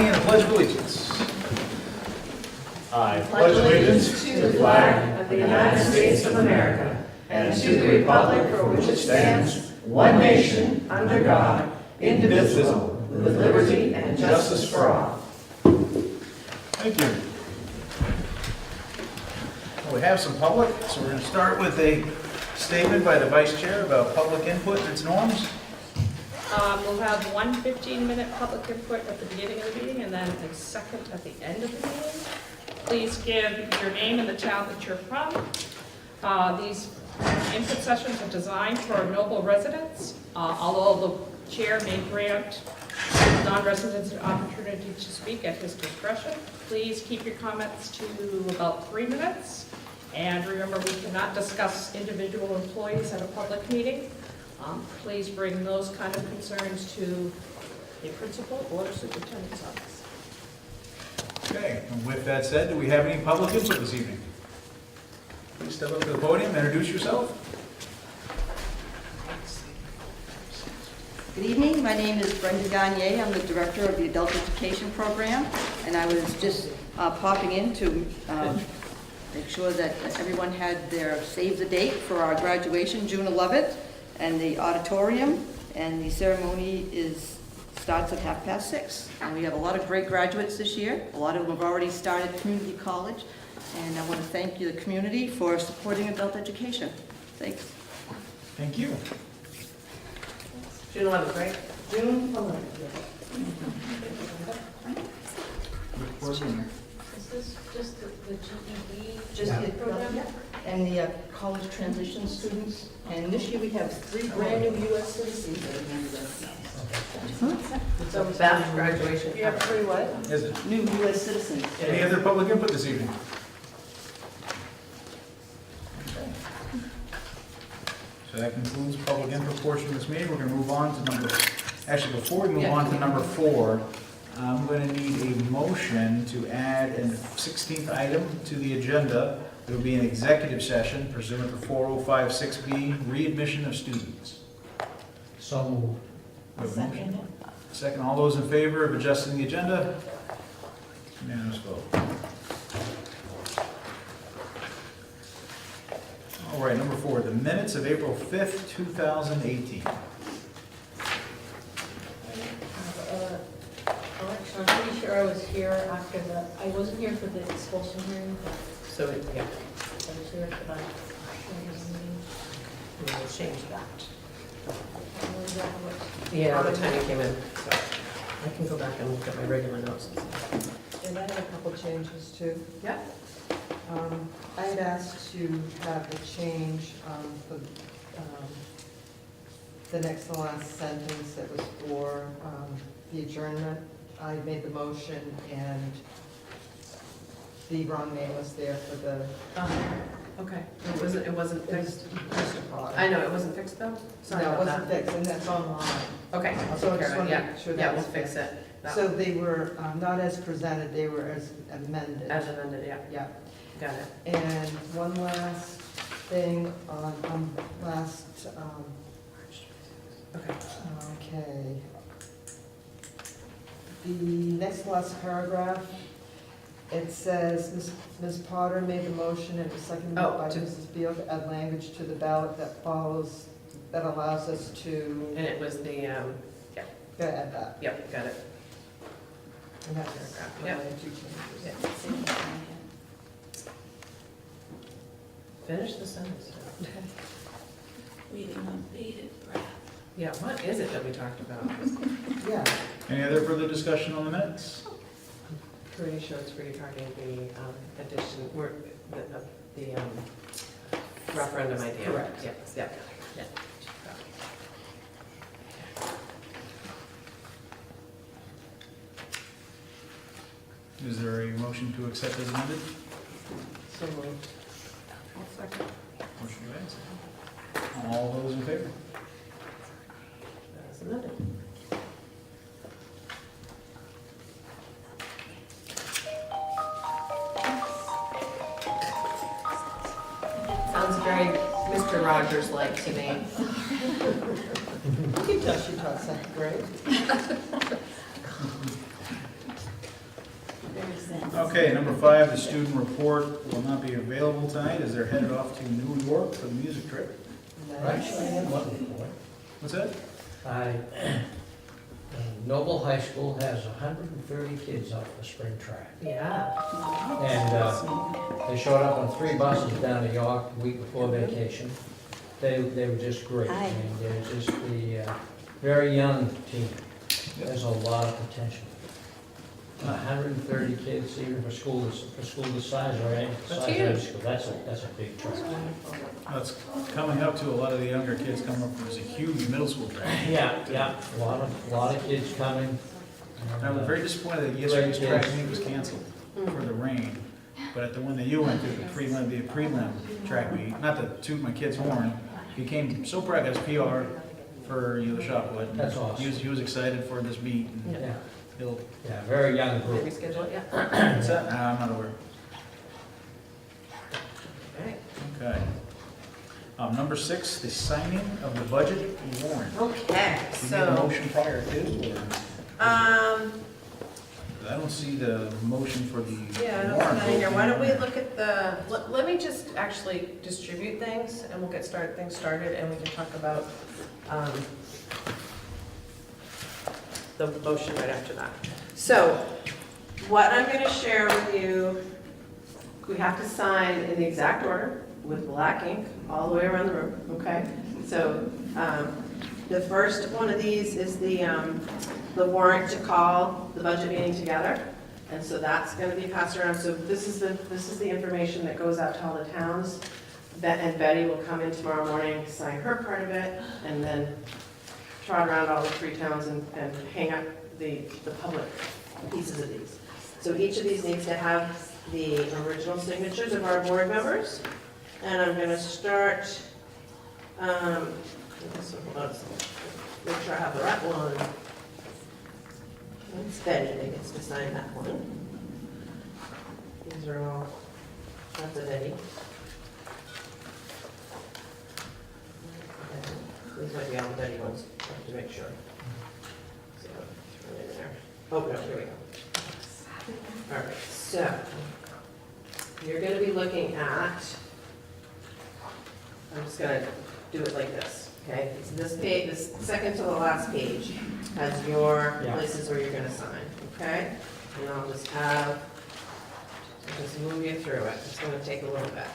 me in the Pledge of Allegiance. I pledge allegiance to the flag of the United States of America and to the republic for which it stands, one nation, under God, indivisible, with liberty and justice for all. Thank you. Well, we have some public, so we're going to start with a statement by the Vice Chair about public input and its norms. We'll have one 15-minute public input at the beginning of the meeting and then a second at the end of the meeting. Please give your name and the town that you're from. These input sessions are designed for Noble residents, although the chair may grant non-residents an opportunity to speak at his discretion. Please keep your comments to about 3 minutes. And remember, we cannot discuss individual employees at a public meeting. Please bring those kind of concerns to a principal or superintendent's office. Okay, and with that said, do we have any public input this evening? Please step up to the podium, introduce yourself. Good evening, my name is Brenda Gagne. I'm the Director of the Adult Education Program, and I was just popping in to make sure that everyone had their save the date for our graduation, June 11th, and the auditorium, and the ceremony starts at 6:30. And we have a lot of great graduates this year. A lot of them have already started community college, and I want to thank you, the community, for supporting adult education. Thanks. Thank you. June 11th, right? June 11th, yes. Is this just the GED? Just the program, and the college transition students. And this year we have 3 brand new U.S. citizens that are handed us. So fast graduation. You have 3 what? Is it? New U.S. citizens. Any other public input this evening? Okay. So that concludes public input portion of this meeting. We're going to move on to before we move on to number 4, I'm going to need a motion to add a 16th item to the agenda. There will be an executive session pursuant to 4056B, readmission of students. So moved. We have a motion. Second, all those in favor of adjusting the agenda? Unanimous vote. All right, number 4, the minutes of April 5th, 2018. Election, I'm pretty sure I was here after I wasn't here for the expulsion hearing, So, yeah, I was here for the meeting. we will change that. Was that what- Yeah, the time you came in, so I can go back and look at my regular notes. And I had a couple changes too. Yeah. I had asked to have a change for the next to last sentence that was for the adjournment. I made the motion and the wrong name was there for the, Okay, it wasn't fixed? Mr. Potter. I know, it wasn't fixed though? Sorry No, it about wasn't that. fixed, and that's online. Okay, I'll So I take just care of want it, to yeah. make sure Yeah, that we'll was fix fixed. it. That- So they were not as presented, they were as amended. As amended, yeah, Yeah. got it. And one last thing on last, Okay. okay. The next last paragraph, it says, Ms. Potter made the motion and it was seconded Oh, by to- Mrs. Beal to add language to the ballot that follows, that allows us to, And it was the, gotta add that. yep, got it. And that's my Yep. only 2 changes. Yeah. Finish the sentence. Reading on bated breath. Yeah, what is it that we talked about? Yeah, Any other further discussion on the minutes? Pretty sure it's regarding the addition, the referendum idea. Correct. Yes, yeah, yeah. Is there a motion to accept as amended? so moved. Motion made. All those in favor? As amended. Sounds very Mr. Rogers-like to me. You can tell she taught second grade. Okay, number 5, the student report will not be available tonight as they're headed off to New York for the music trip. Actually, I had one report. What's that? Noble High School has 130 kids out for spring track. Yeah. And they showed up on 3 buses down to York the week before vacation. They were just great. I mean, they're just the very young team. There's a lot of potential. 130 kids, even for school this size, or any That's size of huge. school, that's a big track. That's coming up to a lot of the younger kids coming up. There's a huge middle school track. Yeah, a lot of kids coming. I was very disappointed that yesterday's track meet was canceled for the rain. But at the one that you went to, the prelim track meet, not to toot my kid's horn, he came so proud of his PR for the shot put. That's awesome. He was excited for this meet. And Yeah, he'll, very young group. Reschedule it, yeah. what's that? I'm not aware. Alright. Okay. Number 6, the signing of the budget warrant. Okay, Do you need a so, motion prior to, or? I don't see the motion for the yeah, I don't warrant. see that in here. Why don't we look at the, let me just actually distribute things and we'll get things started and we can talk about, the motion right after that. So, what I'm gonna share with you, we have to sign in the exact order with black ink all the way around the room, okay? So, the first one of these is the warrant to call the budget meeting together. And so that's gonna be passed around. So this is the information that goes out to all the towns. And Betty will come in tomorrow morning, sign her part of it, and then trot around all the 3 towns and hang up the public pieces of these. So each of these needs to have the original signatures of our board members. And I'm gonna start, this one, hold on a second. Make sure I have the right one. It's Betty that gets to sign that one. These are all, that's a Betty. These might be all the Betty ones, I have to make sure. So, throw it in there. Oh, no, here we go. All right, so, you're gonna be looking at, I'm just gonna do it like this, okay? So this page, this second to the last page has your Yeah. places where you're gonna sign, okay? And I'll just move you through it. It's gonna take a little bit.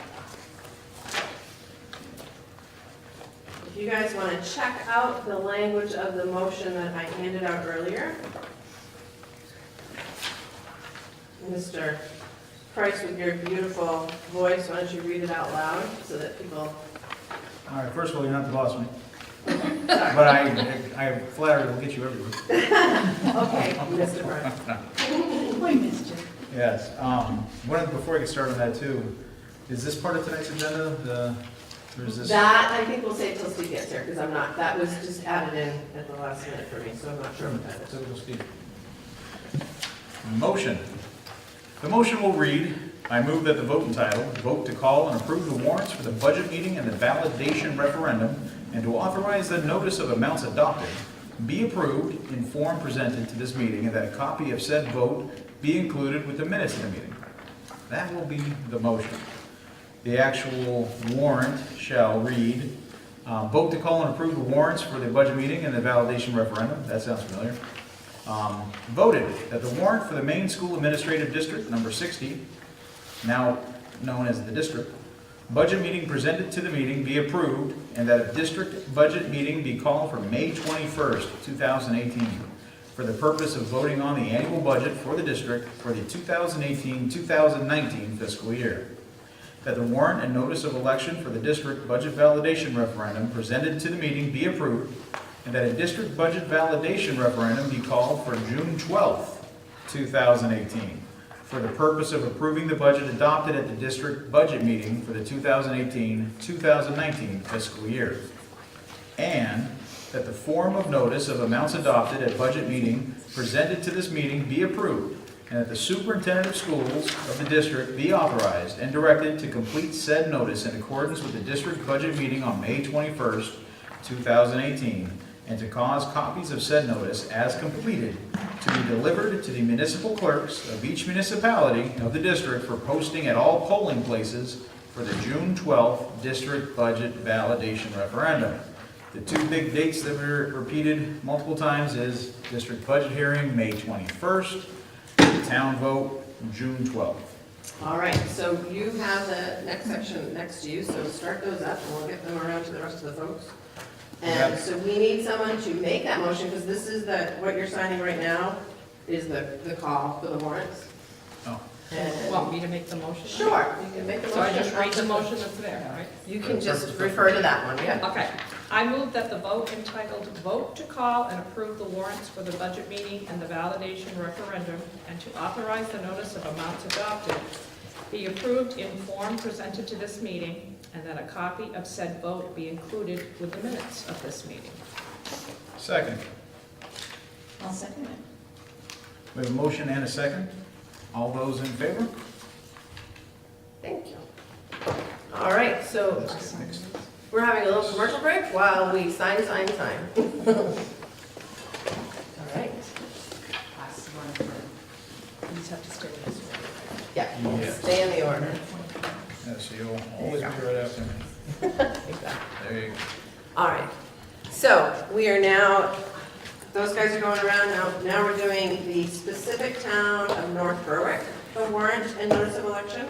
If you guys wanna check out the language of the motion that I handed out earlier. Mr. Price, with your beautiful voice, why don't you read it out loud so that people, All right, first of all, you're not the boss of me, sorry. but I flattered will get you everywhere. Okay, Mr. Price. We missed you. Yes, before I get started on that too, is this part of tonight's agenda, or is this? That, I think we'll save till Steve gets here, because I'm not, that was just added in at the last minute for me, so I'm not sure what that is. Typical Steve. Motion. The motion will read, I move that the vote entitled, vote to call and approve the warrants for the budget meeting and the validation referendum, and to authorize the notice of amounts adopted, be approved in form presented to this meeting, and that a copy of said vote be included with the minutes of the meeting. That will be the motion. The actual warrant shall read, vote to call and approve the warrants for the budget meeting and the validation referendum. That sounds familiar. Voted that the warrant for the Main School Administrative District, number 60, now known as the district, budget meeting presented to the meeting be approved, and that a district budget meeting be called for May 21st, 2018, for the purpose of voting on the annual budget for the district for the 2018-2019 fiscal year. That the warrant and notice of election for the district budget validation referendum presented to the meeting be approved, and that a district budget validation referendum be called for June 12th, 2018, for the purpose of approving the budget adopted at the district budget meeting for the 2018-2019 fiscal year. And that the form of notice of amounts adopted at budget meeting presented to this meeting be approved, and that the superintendent of schools of the district be authorized and directed to complete said notice in accordance with the district budget meeting on May 21st, 2018, and to cause copies of said notice as completed to to be delivered to the municipal clerks of each municipality of the district for posting at all polling places for the June 12th district budget validation referendum. The two big dates that were repeated multiple times is district budget hearing, May 21st, the town vote, June 12th. All right, so you have the next section next to you, so start those up and we'll get them around to the rest of the folks. And Yep. so we need someone to make that motion, because this is what you're signing right now is the call for the warrants. Oh. And- Want me to make the motion? Sure, you can make the So motion. I just read the motion that's there, right? You can just refer to that one, yeah. Okay, I move that the vote entitled "Vote to Call and Approve the Warrants for the Budget Meeting and the Validation Referendum, and to authorize the notice of amounts adopted, be approved in form presented to this meeting, and that a copy of said vote be included with the minutes of this meeting." Second. I'll second it. We have a motion and a second. All those in favor? Thank you. All right, so Let's get mixed. we're having a little commercial break while we sign. All right. You just have to stay with this one. Yeah, Yes. stay in the order. Yeah, so you'll always be right after me. Exactly. There you go. All right, so we are now, those guys are going around now. Now we're doing the specific town of North Berwick, the warrant and notice of election.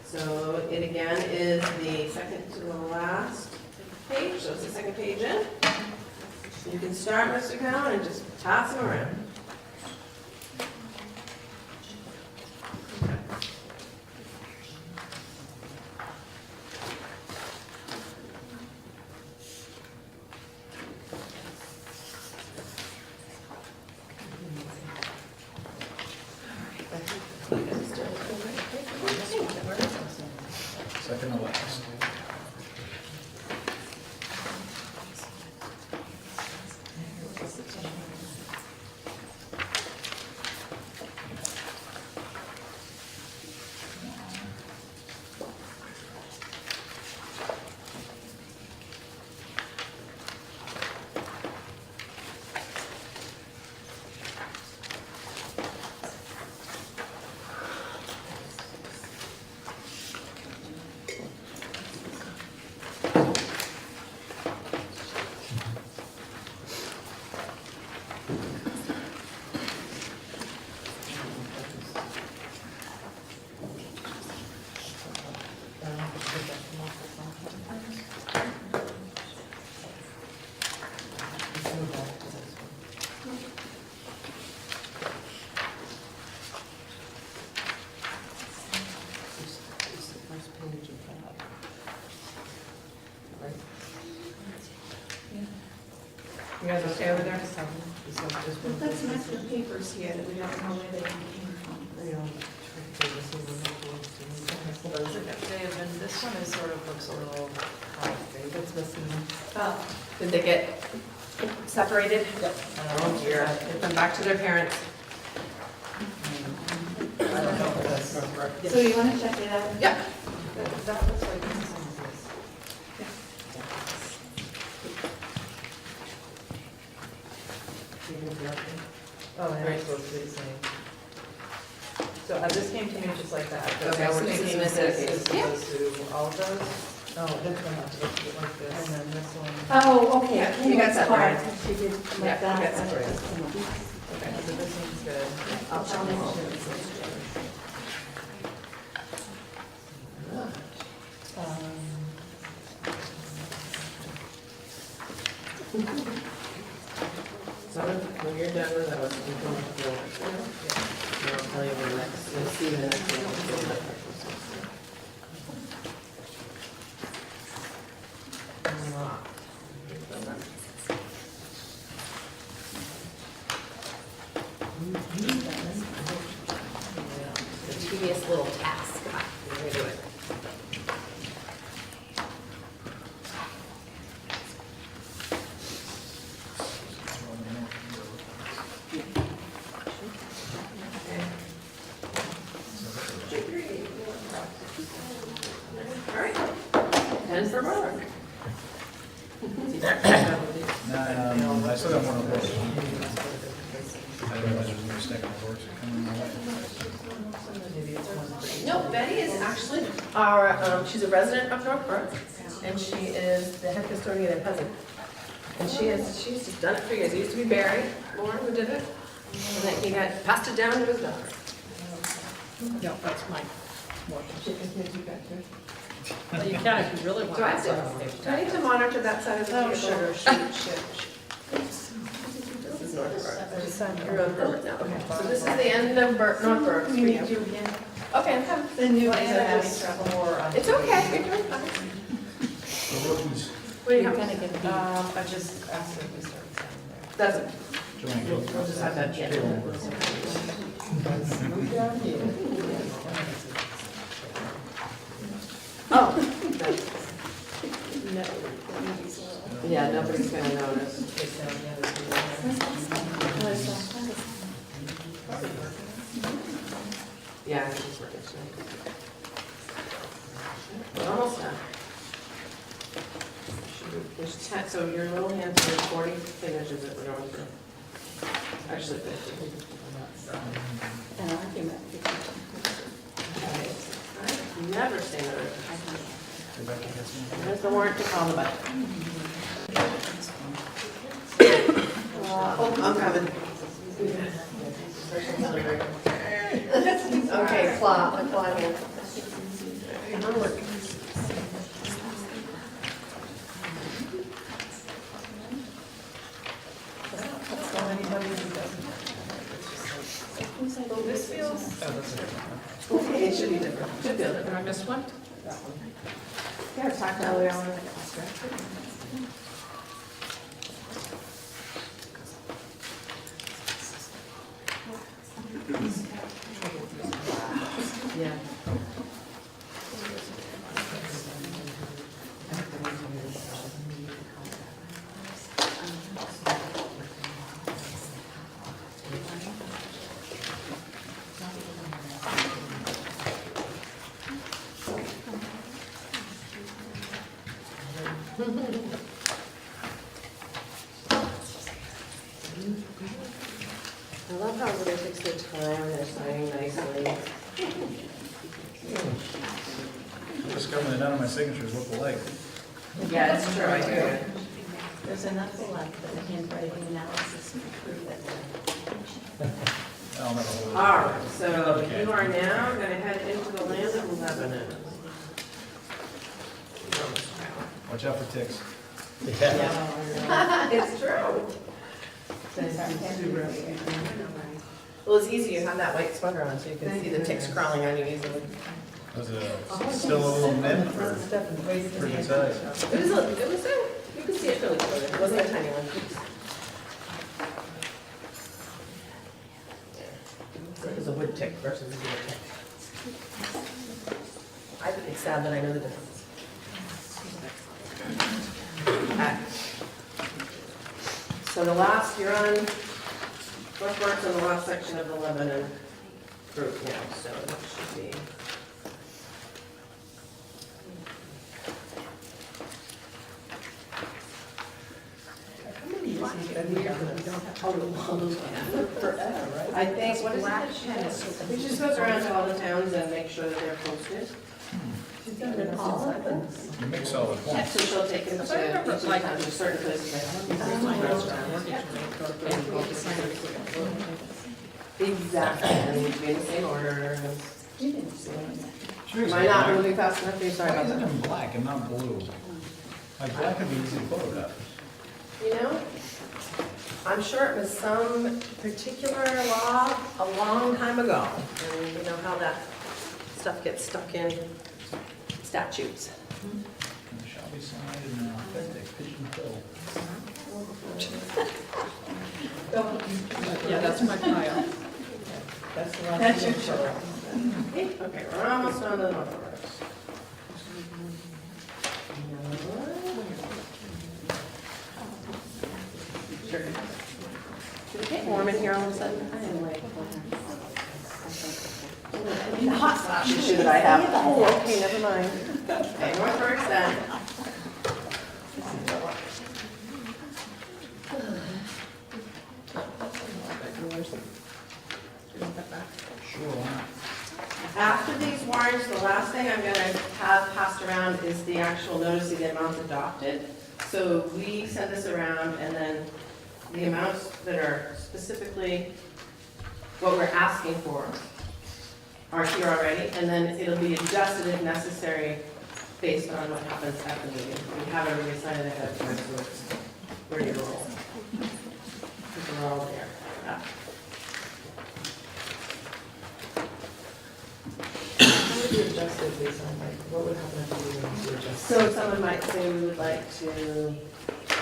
So it again is the second to the last page, so it's the second page in. You can start, Mr. Cowan, and just pass them around. Second to last. You guys okay over there? That's some extra papers here that we don't know where they came from. This one is sort of looks a little, it's missing. Oh, did they get separated? Yep. Oh dear, get them back to their parents. I don't know if that's correct. So you want to check it out? Yeah. That looks like this is some of this. Oh, and it's supposed to be the same. So this came to me just like that. but Okay, I so was this is thinking Missad this case. is supposed to all of those. Oh, this one has to look like this. And then this one. Oh, okay. Yeah, you got separated. She did Yeah, like that. you got separated. Okay, so this one's good. I'll tell them all. So when you're done with those, you can go to the, I'll tell you the next, you'll see the next one. The tedious little task. We're gonna do it. All right. 10 for Mark. I still got one of those. I Otherwise, there's no stack of works coming my way. No, Betty is actually our, she's a resident of Northbrook, and she is the head custodian at Pleasant. And she's just done it for years. It used to be Barry Moore who did it, and then he got passed it down to his daughter. No, that's mine. Well, you can if you really want. Do I have to, do I need to monitor that side of the table? Oh, sugar, shoot. This is Northbrook. You're on Berwick now, okay. So this is the end of Northbrook for you. Okay, I'm coming. The new Please, man I'm is having trouble. It's okay, you're doing fine. The rookies, What do you You're have? gonna get the. I just asked if we started signing there. That's it. Joanne, We'll just have that yet. Oh. Yeah, nobody's gonna notice. Yeah, I think it's working tonight. We're almost done. There's 10, so your little hands are 40 signatures that we're going through. Actually, 50. I never say no. Rebecca gets one. There's the warrant to call the budget. Oh, I'm coming. Okay, claw here. I'm working. Well, this feels, okay, it should be different. Should feel different. Did I miss one? Yeah, talk earlier on. Yeah. I love how everybody takes their time and they're signing nicely. Discovering that none of my signatures look alike. Yeah, it's true, I do. There's enough left for the handwriting analysis to prove it. I'll never hold it. All right, so you are now going to head into the land of Lebanon. Watch out for ticks. It's true. Well, it's easy, you have that white sweater on, so you can see the ticks crawling on you easily. Was it still a little mint or pretty size? You can see it really clearly, it wasn't a tiny one. It was a wood tick versus a deer tick. I think it's sad that I know the difference. So the last, you're on, Northbrook's in the last section of the Lebanon group now, so that should be. I think, what is it? She just goes around to all the towns and makes sure that they're posted. You make solid Yeah, points. so she'll take them to each of the towns, there's certain places Exactly, and they need to be in the same order. Am I not moving fast enough for you? Sorry Why about is it that. in black and not blue? Like black would be easy to photograph. You know, I'm sure it was some particular law a long time ago, and you know how that stuff gets stuck in statutes. And shall be signed in an authentic pigeon pill. Yeah, that's my pile. That's the last one. Sure. Okay, we're almost on the North Road. Sure. Did it get warm in here all of a sudden? I am like, the hot flash issue that I have. Oh, okay, never mind. Okay, North Road's done. thing I'm gonna have passed around is the actual notice of the amounts adopted. So we send this around, and then the amounts that are specifically what we're asking for are here already, and then it'll be adjusted if necessary based on what happens at the meeting. We have everybody sign it ahead of time, so it's ready to roll. We're all there. Yeah. How would you adjust it based on, like, what would happen if we were to adjust? So someone might say we would like to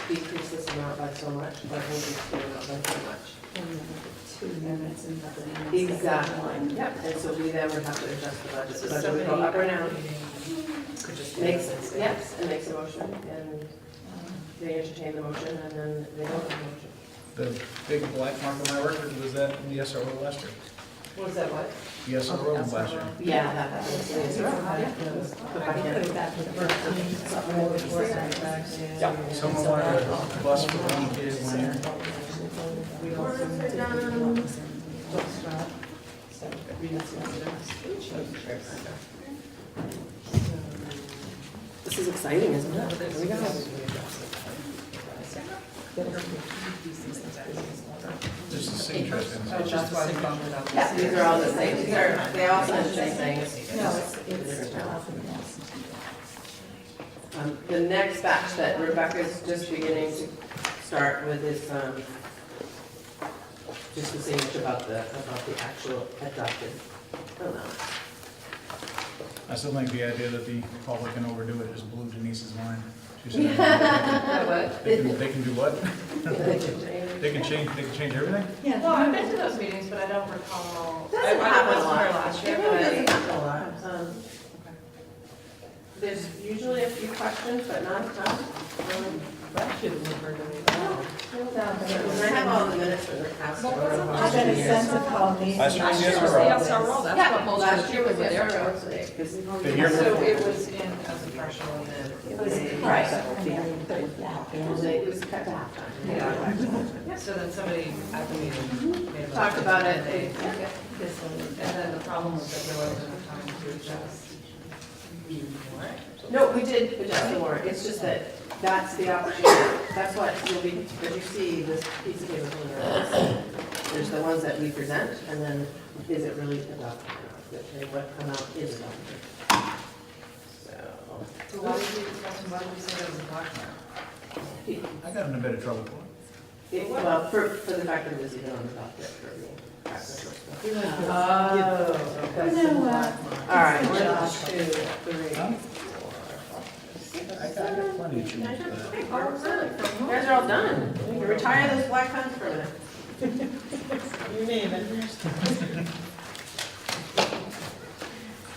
decrease this amount by so much, but we'll decrease the amount by so much. 2 units and the units. Exactly, yep, and so we then would have to adjust the budget. So The budget would go up or down. Could just Makes, yes, it makes a motion, and they entertain the motion, and then they vote on the motion. The big black mark on my record, was that in the SRO last year? Was that what? The SRO last year. Yeah, that was, Someone wanted a bus for one kid one year. We also This is exciting, isn't it? Here we go. This is interesting. Oh, that's why we bumped it up. Yeah, these are all the same, these are, they all say the same things. No, it's. The next batch that Rebecca's just beginning to start with is, just to say much about the actual adopted amount. I still think the idea that the public can overdo it just blew Denise's mind. She said, What? they can do what? They can change everything? Yeah. Well, I've been to those meetings, but I don't recall. Doesn't I happen a wasn't here lot. last year, It but really I. doesn't happen a lot. There's usually a few questions, but not a ton. That shouldn't have heard of it. And I have all the minutes from the past. I got a sense of how amazing. Last year Last year was the SRO, that's Yeah, what most of last the year people was were the there. SRO, so they- The year So before. it was in as a partial and then. It was Right. Yeah. It was cut to halftime. Yeah. So then somebody at the meeting made a. Talked about it, they, And then the problem was that there wasn't enough time to adjust. no, we did adjust the warrant, it's just that that's the opportunity, that's what you'll be, as you see this piece of paper from the there's the ones that we present, and then is it really adopted or not, and what amount is adopted. So why did you say that was a document? I got in a bit of trouble for it. Well, for the fact that it was even on the docket for the practice. Oh, okay. You know what? All right, 1, 2, 3, Huh? 4, I got plenty of shoes for that. You guys are all done. You can retire those black pens for a minute. You name it.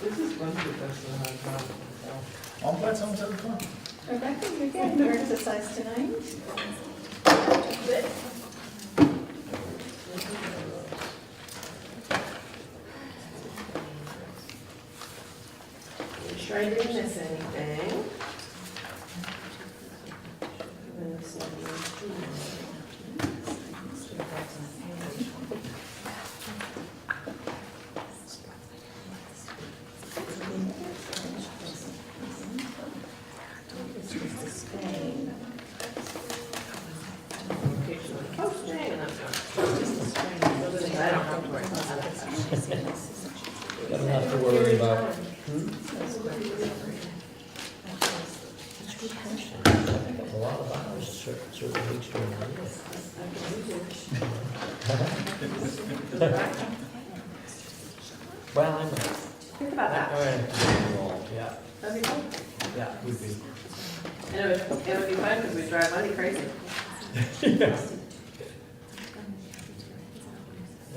This is one of the best one I've done. I'm glad someone's having fun. Rebecca, you're getting your exercise tonight? Make sure I didn't miss anything. Posting, and that's not. I don't have to worry about that. Don't have to worry about. A lot of hours, certain weeks during the year. Well, I'm. Think about that. Yeah, That'd be fun. yeah, would be. And it would be fun because we drive money crazy.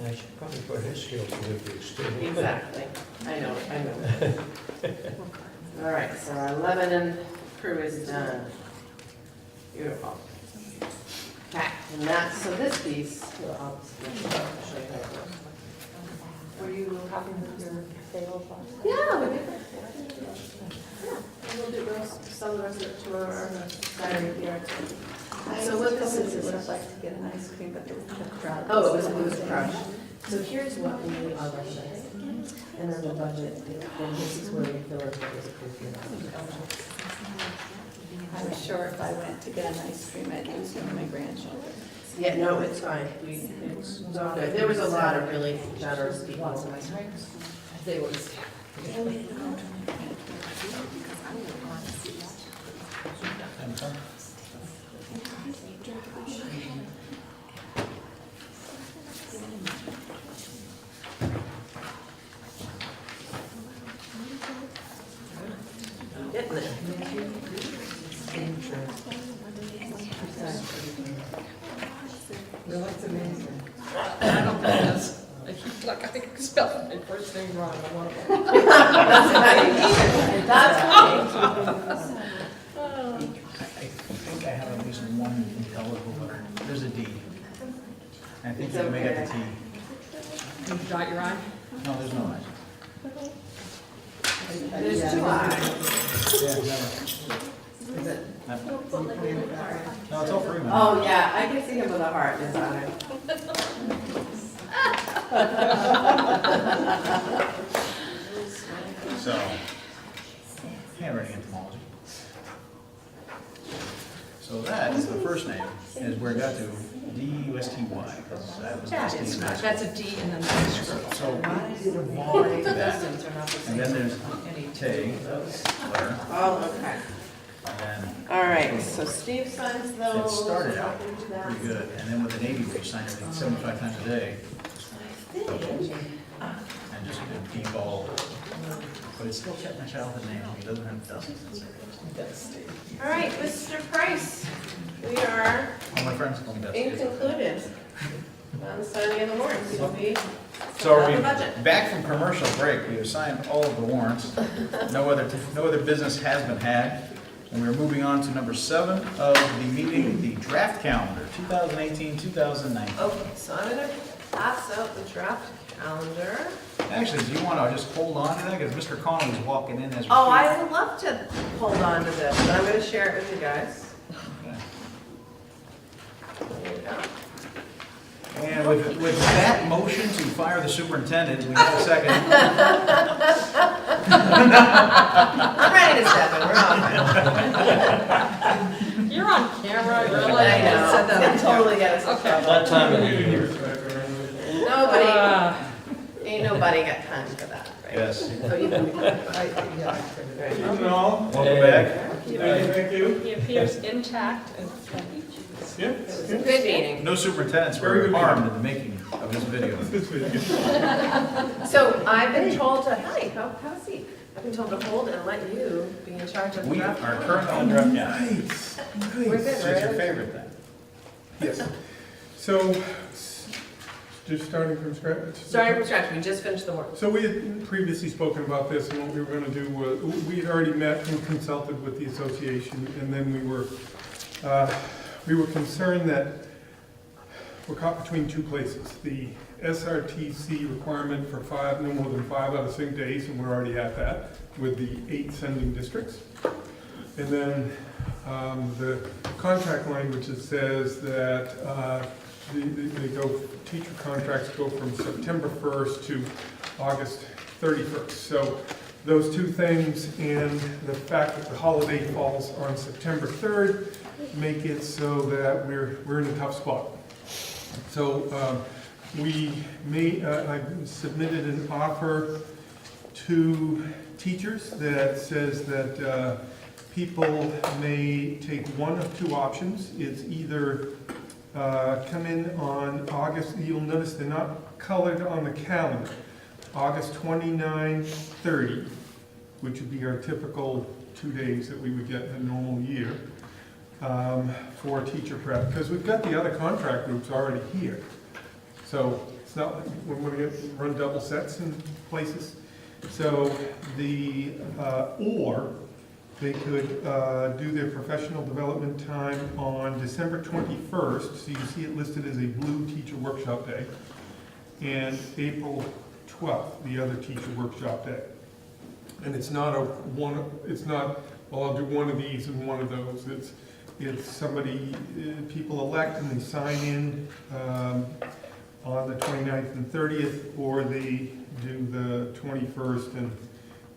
I should probably put his skills to good use too. Exactly. I know, I know. All right, so our 11 and crew is done. Beautiful. Okay, and that's, so this piece, well, I'll show you how it works. Were you happy with your payroll process? Yeah, we did. We'll sell the rest of it to our Saturday here. So what this is Would have liked to get an ice cream, but the crowd. Oh, it was a crush. So here's what we are recommending. And then the budget, then this is where we fill it with $50. I was sure if I went to get an ice cream, I'd lose some of my grandchildren. Yeah, no, it's fine. It's all good. There was a lot of really generous people. They was. Getting there. Well, that's amazing. I don't think that's, I keep, like, I think I spelled my first name wrong on one of them. That's funny. I think I have at least one intelligible letter. There's a D. I think It's that may get okay. the T. You dot your I? No, there's no I. There's two eyes. Yeah, never. Is it? No, it's all three, man. Oh, yeah, I can see him with a heart inside. So, handwriting entomology. So that is the first name, is where it got to D-U-S-T-Y, because that was Yeah, the it's state not, mascot. that's a D and then that's a screw. So, evolved to that. And then there's T, letter, Oh, okay. and then All right, so Steve signs it those. started out pretty good, and then with the Navy, we signed everything 75 times a day, and just devolved. But it still kept my childhood name, he doesn't have dozens and seconds. All right, Mr. Price, we are All my friends call me that. concluded on the signing of the warrants. You'll be So are on we the budget. back from commercial break? We have signed all of the warrants. No other business has been had. And we're moving on to number 7 of the meeting, the draft calendar, 2018-2019. Okay, so I'm gonna pass out the draft calendar. Actually, do you want to just hold on to that? Because Mr. Connell was walking in as we Oh, speak. I would love to hold on to this, but I'm gonna share it with you guys. Okay. There you go. And with that motion to fire the superintendent, we have a second. I'm ready to step in, we're on. You're on camera, really? I know, Said that on that totally get us in Okay. trouble. That time of the year. Nobody, Uh, ain't nobody got time for that, right? Yes. So you can, Welcome back. Thank you. He appears intact and it was a good meeting. No superintendents Very were good harmed in the making of this video. So I've been told to, hi, have a seat. I've been told to hold and let you be in charge of the We are draft. currently on draft. Yeah. Nice, We're good, nice. So it's your right? favorite thing. Yes. So, just starting from scratch? Starting from scratch, we just finished the work. So we had previously spoken about this, and what we were gonna do was, we had already met and consulted with the association, and then we were concerned that we're caught between two places. The SRTC requirement for no more than 5 out of 6 days, and we're already at that with the 8 sending districts. And then the contract language that says that teacher contracts go from September 1st to August 31st. So those two things and the fact that the holiday falls on September 3rd make it so that we're in a tough spot. So I submitted an offer to teachers that says that people may take one of two options. It's either come in on August, you'll notice they're not colored on the calendar, August 29, 30, which would be our typical 2 days that we would get in a normal year for teacher prep, because we've got the other contract groups already here. So it's not like we're going to run double sets in places. So or they could do their professional development time on December 21st, so you see it listed as a blue teacher workshop day, and April 12th, the other teacher workshop day. And it's not well, I'll do one of these and one of those. It's somebody, people elect and they sign in on the 29th and 30th, or they do the 21st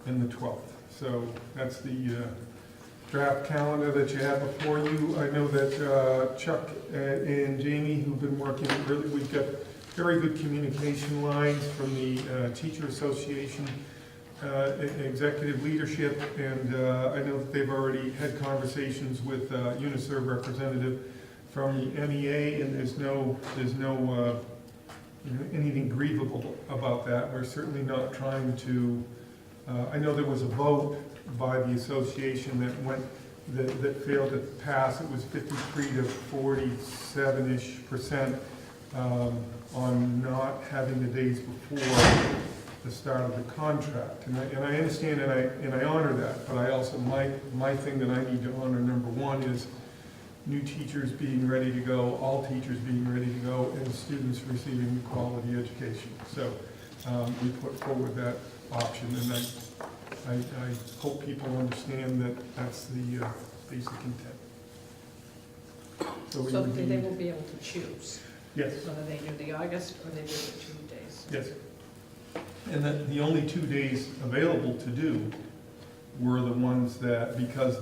and the 12th. So that's the draft calendar that you have before you. I know that Chuck and Jamie, who've been working, really, we've got very good communication lines from the Teacher Association, executive leadership, and I know that they've already had conversations with UNICEF representative from the MEA, and there's no anything grievable about that. We're certainly not trying to, I know there was a vote by the association that failed to pass. It was 53 to 47-ish% on not having the days before the start of the contract. And I understand and I honor that, but I also, my thing that I need to honor, number one, is new teachers being ready to go, all teachers being ready to go, and students receiving quality education. So we put forward that option, and I hope people understand that that's the basic intent. So they will be able to choose Yes, whether they do the August or they do the 2 days. yes. And the only 2 days available to do were the ones that, because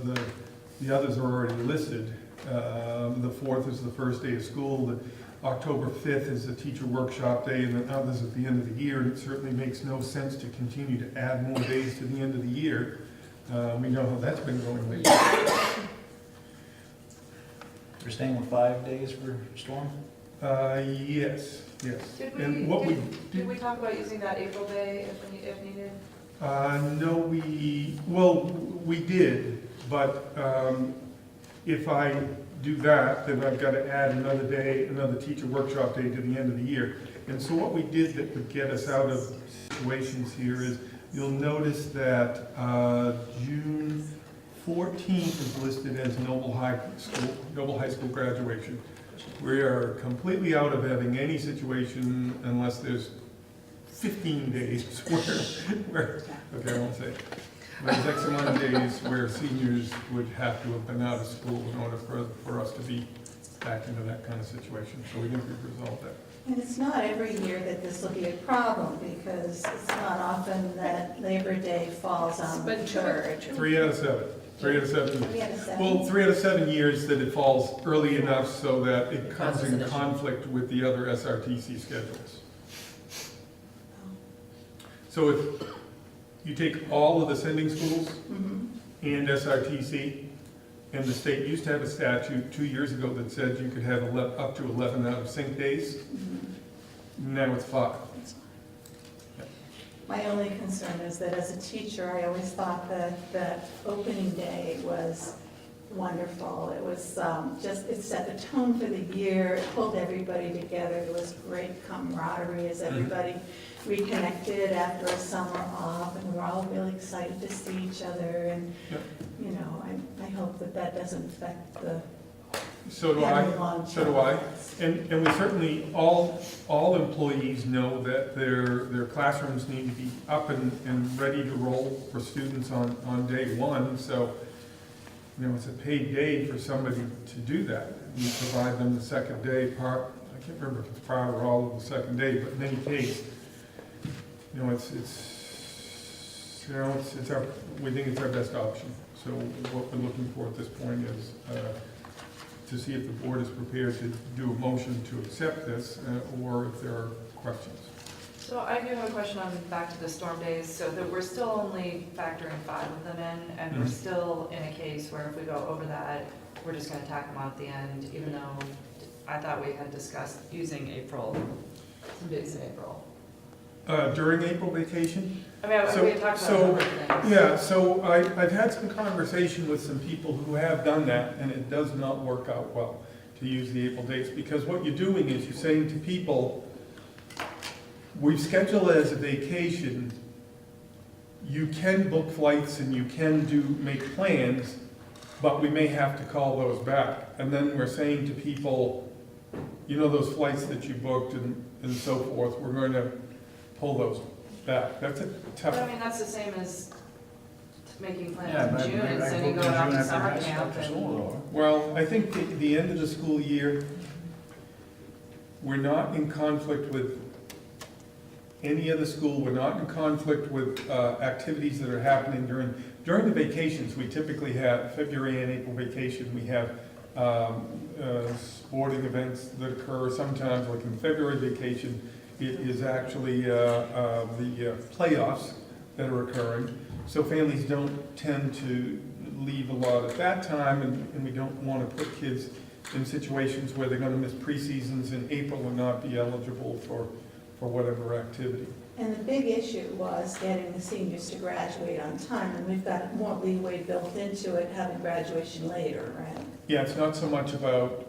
the others are already listed, the 4th is the first day of school, the October 5th is a teacher workshop day, and the others at the end of the year. And it certainly makes no sense to continue to add more days to the end of the year. We know how that's been going lately. We're staying with 5 days for Storm? Yes. Did And what did we talk about using that April day if needed? No, we did, but if I do that, then I've got to add another day, another teacher workshop day to the end of the year. And so what we did that would get us out of situations here is, you'll notice that June 14th is listed as Noble High School graduation. We are completely out of having any situation unless there's 15 days where okay, I won't say. There's X amount of days where seniors would have to have been out of school in order for us to be back into that kind of situation. So we think we've resolved that. And it's not every year that this will be a problem, because it's not often that Labor Day falls on the But 3rd. 3 out of 7. 3 out of 7. 3 out of 7. Well, 3 out of 7 years that it falls early enough so that it comes Causes an in issue. conflict with the other SRTC schedules. So if you take all of the sending schools Mhm. and SRTC, and the state used to have a statute 2 years ago that said you could have up to 11 out of sync days, now it's 5. My only concern is that as a teacher, I always thought that opening day was wonderful. It was it set the tone for the year, it pulled everybody together, there was great camaraderie as everybody reconnected after a summer off, and we were all really excited to see each other, and, Yep. you know, I hope that doesn't affect the So do having I. long So do I. childhoods. And we certainly, all employees know that their classrooms need to be up and ready to roll for students on day one. So, you know, it's a paid day for somebody to do that. We provide them the second day part, I can't remember if it's part or all of the second day, but in any case, you know, we think it's our best option. So what we're looking for at this point is to see if the board is prepared to do a motion to accept this, or if there are questions. So I do have a question on back to the storm days. So that we're still only factoring 5 of them in, and we're still in a case where if we go over that, we're just going to tack them out at the end, even though I thought we had discussed using some days in April. During April vacation? I mean, we had talked about So- other things. Yeah, so I've had some conversation with some people who have done that, and it does not work out well to use the April dates, because what you're doing is you're saying to people, we've scheduled it as a vacation, you can book flights and you can make plans, but we may have to call those back. And then we're saying to people, you know, those flights that you booked and so forth, we're going to pull those back. That's a tough. But I mean, that's the same as making Yeah, plans in June and sending going off to summer camp and. Well, I think the end of the school year, We're not in conflict with any other school. We're not in conflict with activities that are happening during the vacations. We typically have February and April vacation. We have sporting events that occur sometimes, like in February vacation, it is actually the playoffs that are occurring. So families don't tend to leave a lot at that time, and we don't want to put kids in situations where they're going to miss pre-seasons in April and not be eligible for whatever activity. And the big issue was getting the seniors to graduate on time, and we've got more leeway built into it, having graduation later, right? Yeah, it's not so much about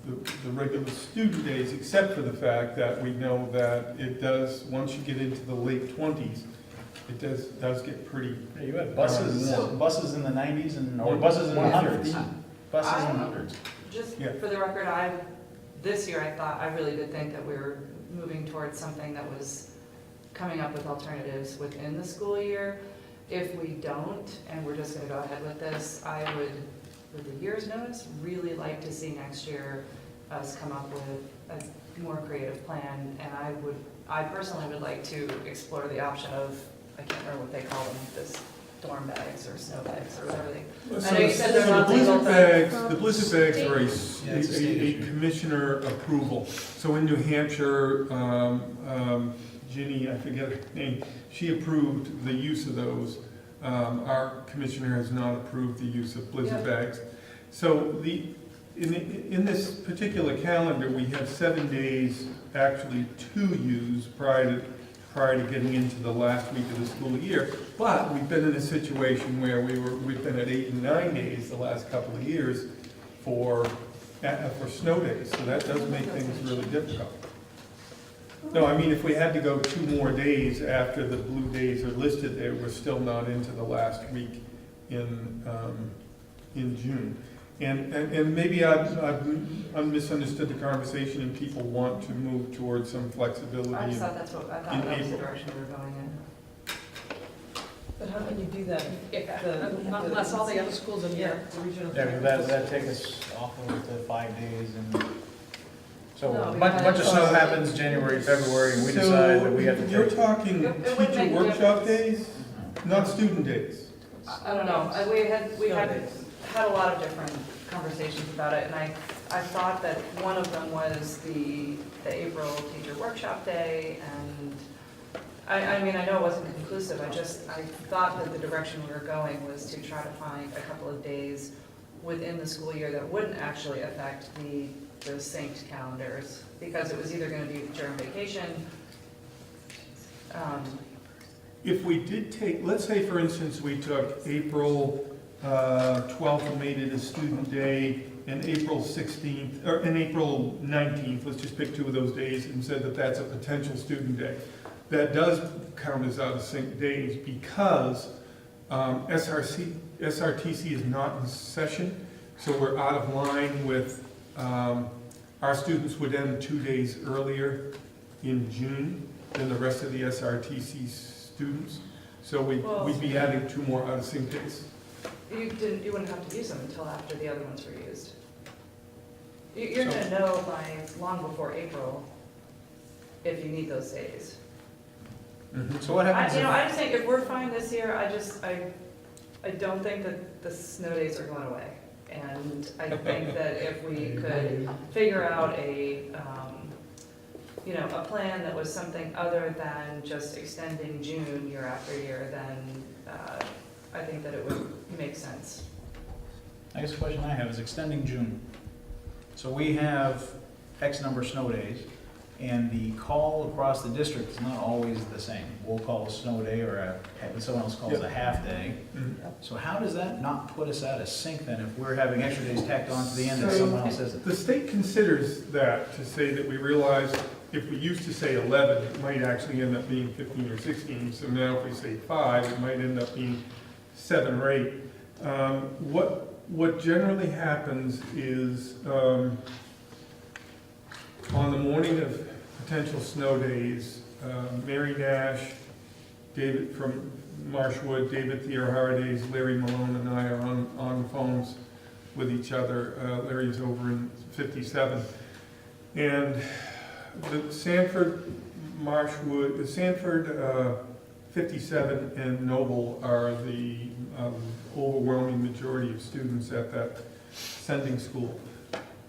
the regular student days, except for the fact that we know that it does, once you get into the late 20s, it does get pretty. Yeah, you had buses in the 90s or buses in the 100s. Buses in the 100s. Just Yeah. for the record, this year I really did think that we were moving towards something that was coming up with alternatives within the school year. If we don't, and we're just gonna go ahead with this, I would, with a year's notice, really like to see next year us come up with a more creative plan. And I personally would like to explore the option of, I can't remember what they call them, this storm bags or snow bags or whatever they. I know you said they're not legal, The blizzard bags are a commissioner approval. So in New Hampshire, Ginny, I forget her name, she approved the use of those. Our commissioner has not approved the use of blizzard bags. So in this particular calendar, we have 7 days actually to use prior to getting into the last week of the school year. But we've been in a situation where we've been at 8 and 9 days the last couple of years for snow days. So that does make things really difficult. No, I mean, if we had to go 2 more days after the blue days are listed there, we're still not into the last week in June. And maybe I've misunderstood the conversation and people want to move towards some flexibility. I just thought that was the direction we were going in. But how can you do that Unless all the other schools in here. regional? Yeah, because that take us off of the 5 days and, so No, a bunch of snow happens January, February, and we decide that we have to So you're take. talking It would make teacher a workshop difference. days, not student days? I don't know, we had a lot of different conversations about it, and I thought that one of them was the April teacher workshop day, and I mean, I know it wasn't conclusive, I thought that the direction we were going was to try to find a couple of days within the school year that wouldn't actually affect the synced calendars, because it was either gonna be during vacation. If we did take, let's say for instance, we took April 12th and made it a student day, and April 16th, and April 19th, let's just pick 2 of those days, and said that that's a potential student day. That does count as out of sync days because SRTC is not in session, so we're out of line with, our students would end 2 days earlier in June than the rest of the SRTC students. So we'd be adding 2 more out of sync days. You wouldn't have to use them until after the other ones were used. You're gonna know by long before April if you need those days. So what happens I just think if we're fine this year, I don't think that the snow days are going away. And I think that if we could figure out a plan that was something other than just extending June year after year, then I think that it would make sense. I guess the question I have is extending June. So we have X number of snow days, and the call across the district is not always the same. We'll call a snow day, or someone else calls a half day. So how does that not put us out of sync then, if we're having extra days tacked on to the end and someone else isn't? The state considers that to say that we realize if we used to say 11, it might actually end up being 15 or 16. So now if we say 5, it might end up being 7 or 8. What generally happens is on the morning of potential snow days, Mary Nash, David from Marshwood, David Theoharides, Larry Malone, and I are on phones with each other. Larry's over in 57. And the Sanford, Marshwood, Sanford 57 and Noble are the overwhelming majority of students at that sending school.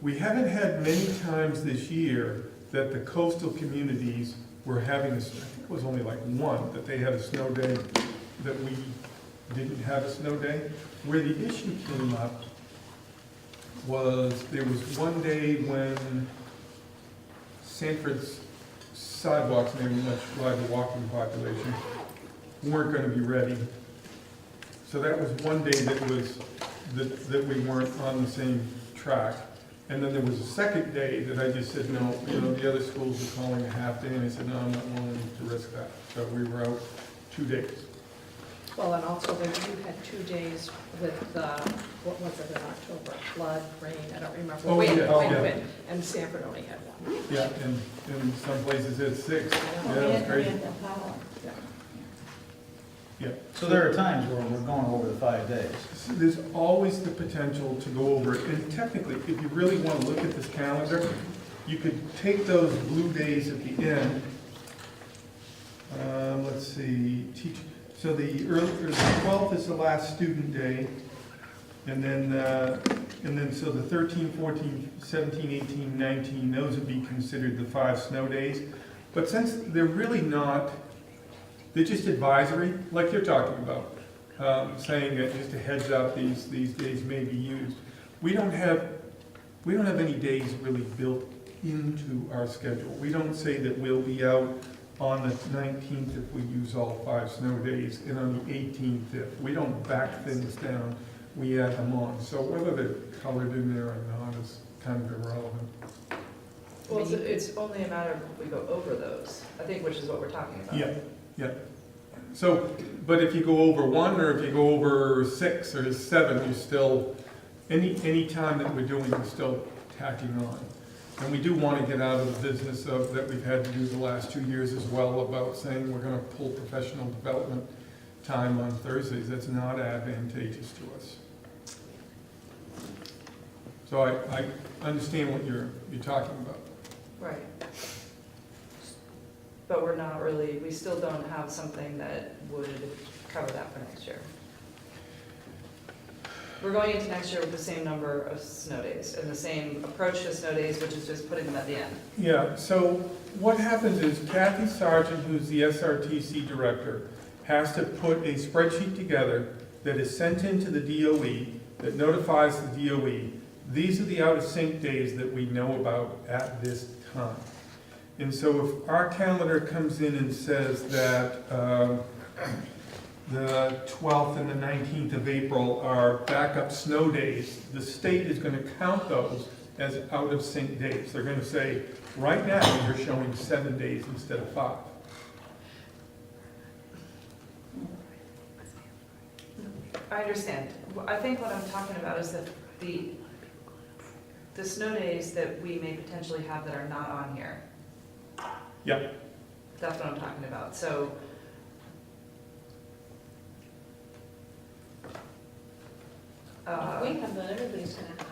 We haven't had many times this year that the coastal communities were having, I think it was only like one, that they had a snow day that we didn't have a snow day. Where the issue came up was there was one day when Sanford's sidewalks, and they were much larger walking population, weren't going to be ready. So that was one day that we weren't on the same track. And then there was a second day that I just said, no, the other schools are calling a half day, and I said, no, I'm not willing to risk that. So we were out 2 days. Well, and also there, you had 2 days with, what was it in October? Flood, rain, I don't remember. Oh, yeah. And Sanford only had 1. Yeah, and in some places it's 6. Yeah, We that's had crazy. the power. Yeah. So there are times where we're going over the 5 days. So there's always the potential to go over it. And technically, if you really want to look at this calendar, you could take those blue days at the end. Let's see, so the 12th is the last student day. And then so the 13, 14, 17, 18, 19, those would be considered the 5 snow days. But since they're really not, they're just advisory, like you're talking about, saying that just a heads up, these days may be used. We don't have any days really built into our schedule. We don't say that we'll be out on the 19th if we use all 5 snow days, and on the 18th if. We don't back things down, we add them on. So whether they're colored in there or not is kind of irrelevant. Well, it's only a matter of if we go over those, I think, which is what we're talking about. Yeah. So, but if you go over 1 or if you go over 6 or 7, you're still, any time that we're doing, we're still tacking on. And we do want to get out of the business of that we've had to do the last 2 years as well about saying we're going to pull professional development time on Thursdays. That's not advantageous to us. So I understand what you're talking about. Right. But we're not really, we still don't have something that would cover that for next year. We're going into next year with the same number of snow days and the same approach to snow days, which is just putting them at the end. Yeah, so what happens is Kathy Sargent, who's the SRTC director, has to put a spreadsheet together that is sent into the DOE, that notifies the DOE, these are the out-of-sync days that we know about at this time. And so if our calendar comes in and says that the 12th and the 19th of April are backup snow days, the state is going to count those as out-of-sync days. They're going to say, right now, you're showing 7 days instead of 5. I understand. I think what I'm talking about is that the snow days that we may potentially have that are not on here. Yep. That's what I'm talking about. So We have that, everybody's gonna have it.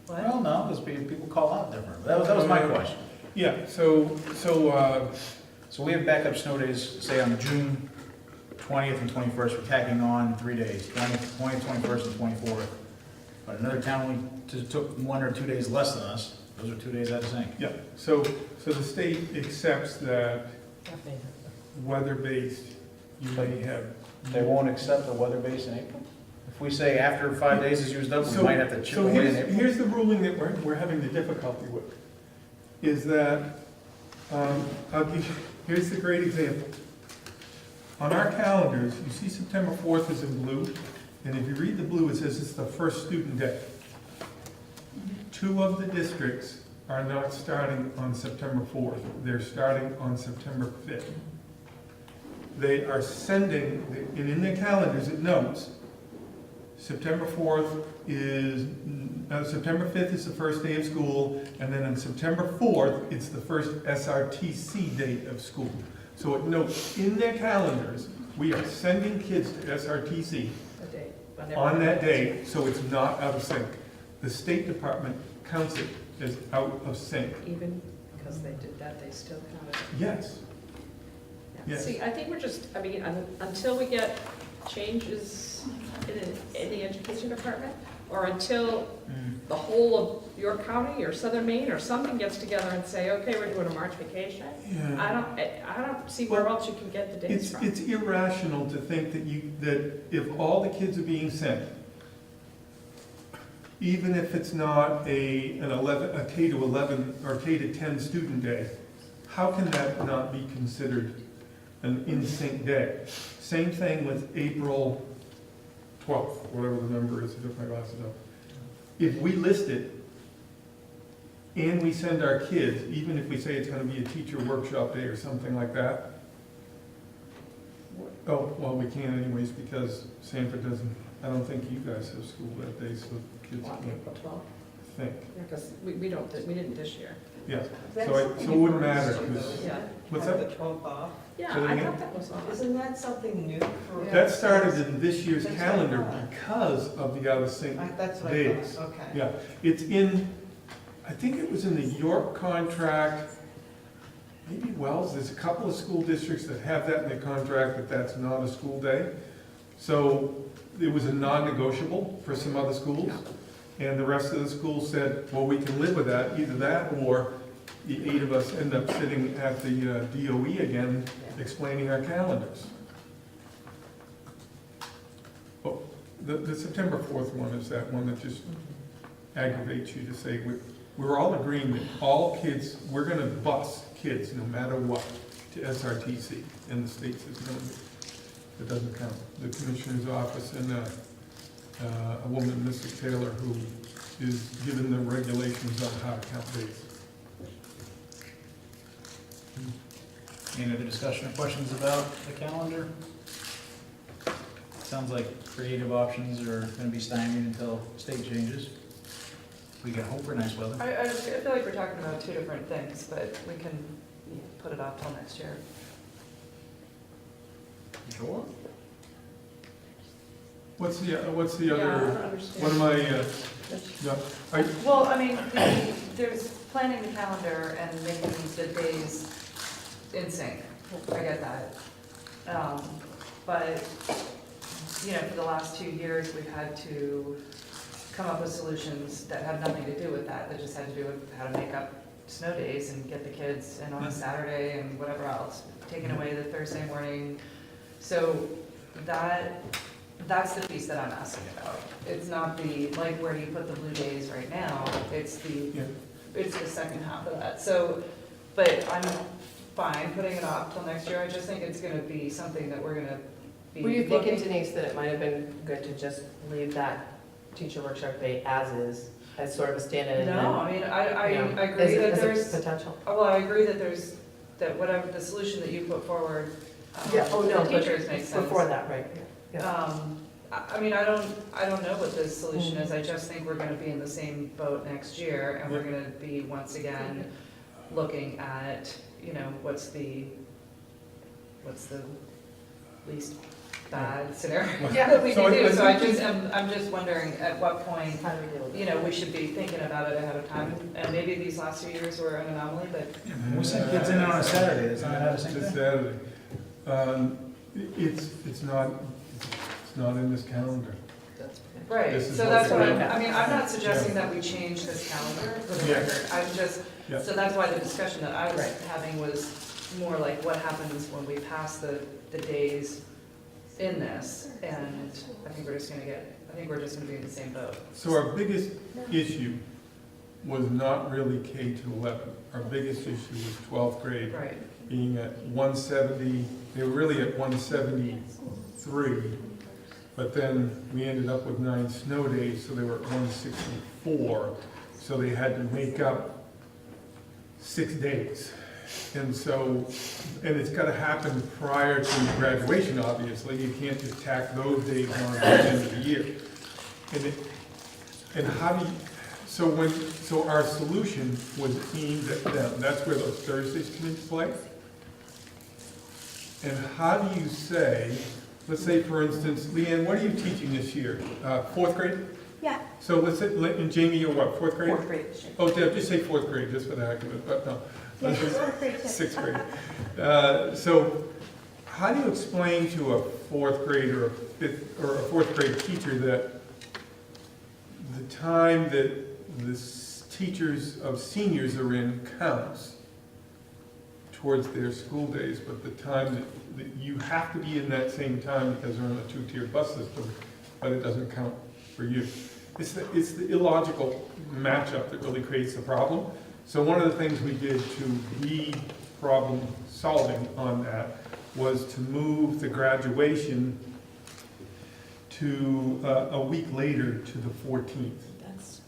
what? Well, no, because people call out different. That was my question. Yeah, so So we have backup snow days, say on June 20th and 21st, we're tacking on 3 days, 20th, 21st, and 24th. But another town only took 1 or 2 days less than us. Those are 2 days out of sync. yeah, so the state accepts that weather-based, you may have. They won't accept a weather base in April? If we say after 5 days is used up, we So- might have to chip So away in April? here's the ruling that we're having the difficulty with, is that, here's the great example. On our calendars, you see September 4th is in blue, and if you read the blue, it says it's the first student day. 2 of the districts are not starting on September 4th, they're starting on September 5th. They are sending, and in their calendars it notes, September 5th is the first day of school, and then on September 4th, it's the first SRTC date of school. So it notes in their calendars, we are sending kids to SRTC The date. Whenever. on that day, so it's not out of sync. The State Department counts it as out of sync. Even because they did that, they still counted it. Yes, yes. See, I think we're just, I mean, until we get changes in the education department, or until the whole of York County or Southern Maine or something gets together and say, okay, we're doing a March vacation. Yeah. I don't see where else you can get the dates from. It's irrational to think that if all the kids are being sent, even if it's not a K to 11 or K to 10 student day, how can that not be considered an in-sync day? Same thing with April 12th, whatever the number is, I took my glasses off. If we list it and we send our kids, even if we say it's going to be a teacher workshop day or something like that, oh, well, we can't anyways because Sanford doesn't, I don't think you guys have school that day, so kids Well, can't April 12th. think. Yeah, because we didn't this year. Yeah, so it wouldn't matter. 'Cause- Yeah. What's Have that? the 12th off. Yeah, So I then thought that was on. Isn't that something new for? That started in this year's calendar because of the out of sync That's what I days. thought, okay. Yeah, it's in, I think it was in the York contract, maybe Wells, there's a couple of school districts that have that in their contract, that that's not a school day. So it was a non-negotiable for some other schools, and the rest of the schools said, well, we can live with that, either that or the 8 of us end up sitting at the DOE again, explaining our calendars. Oh, the September 4th one is that one that just aggravates you to say, we're all agreeing that all kids, we're gonna bus kids no matter what to SRTC, and the state says no, it doesn't count. The commissioner's office and a woman, Mr. Taylor, who is given the regulations on how to count days. Any other discussion or questions about the calendar? Sounds like creative options are gonna be stymied until state changes. We can hope for nice weather. I feel like we're talking about two different things, but we can put it off till next year. Sure. What's the Yeah, I other, don't understand. what am I, no, Well, I mean, there's planning the calendar and making the days in sync. I get that. But, you know, for the last 2 years, we've had to come up with solutions that have nothing to do with that, that just had to do with how to make up snow days and get the kids in on a Saturday and whatever else, taking away the Thursday morning. So that's the piece that I'm asking about. It's not the, like, where do you put the blue days right now? It's yeah. the second half of that. So, but I'm fine putting it off till next year. I just think it's gonna be something that we're gonna be Were you thinking, looking- Denise, that it might have been good to just leave that teacher workshop day as is, as sort of a stand-in? and No, then, I mean, I you know, agree as that a there's, potential. well, I agree that there's, that whatever the solution that you put forward, Oh, no, the but teachers makes sense. before that, right, yeah. I mean, I don't know what the solution is. I just think we're gonna be in the same boat next year, and we're gonna be once again looking at, you know, what's the least bad scenario that we So can I do. So I think- just, I'm just wondering at what point, How do we deal with it? you know, we should be thinking about it ahead of time. And maybe these last 2 years were an anomaly, but We send kids in on a Saturday, isn't that the same It's thing? Saturday. It's not in this calendar. right, This is so what that's what we're I'm not suggesting that we change this calendar for the Yeah. record. I'm just, Yeah. so that's why the discussion that I was Right. having was more like what happens when we pass the days in this, and I think we're just gonna be in the same boat. So our biggest issue was not really K to 11. Our biggest issue was 12th grade Right, being at 170, they were really at 173, but then we ended up with 9 snow days, so they were at 164. So they had to make up 6 days. And so, and it's gotta happen prior to graduation, obviously. You can't just tack those days on at the end of the year. And how do you, so our solution was aimed at them. That's where those Thursdays come into play. And how do you say, let's say for instance, Leanne, what are you teaching this year? 4th grade? Yeah. So let's say, and Jamie, you're what, fourth grade? Fourth grade this year. Oh, Deb, just say fourth grade, just for the heck of it, but no. Yeah, Let's just- fourth grade too. Sixth grade. So how do you explain to a fourth grade or a fifth, or a fourth grade teacher that the time that the teachers of seniors are in counts towards their school days, but the time that you have to be in that same time because they're on a two-tiered bus system, but it doesn't count for you? It's the illogical matchup that really creates the problem. So one of the things we did to be problem solving on that was to move the graduation to a week later to the 14th. That's,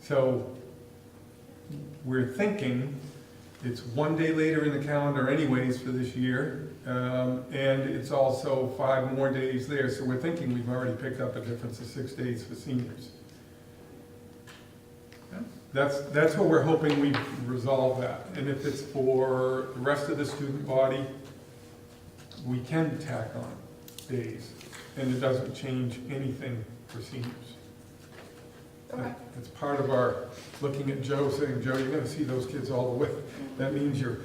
So we're thinking it's one day later in the calendar anyways for this year, and it's also 5 more days there. So we're thinking we've already picked up a difference of 6 days for seniors. That's what we're hoping we resolve that. And if it's for the rest of the student body, we can tack on days, and it doesn't change anything for seniors. okay. It's part of our looking at Joe, saying, Joe, you're gonna see those kids all the way. That means your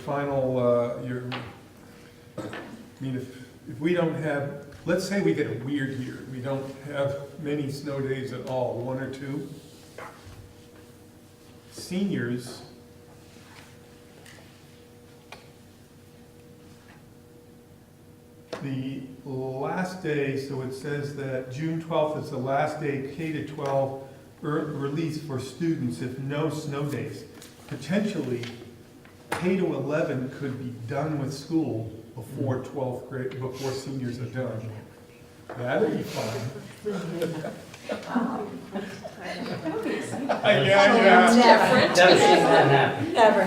final, I mean, if we don't have, let's say we get a weird year, we don't have many snow days at all, 1 or 2. Seniors, the last day, so it says that June 12th is the last day K to 12 release for students if no snow days. Potentially, K to 11 could be done with school before 12th grade, before seniors are done. That'd be fun. Different. Never seen that happen. Never.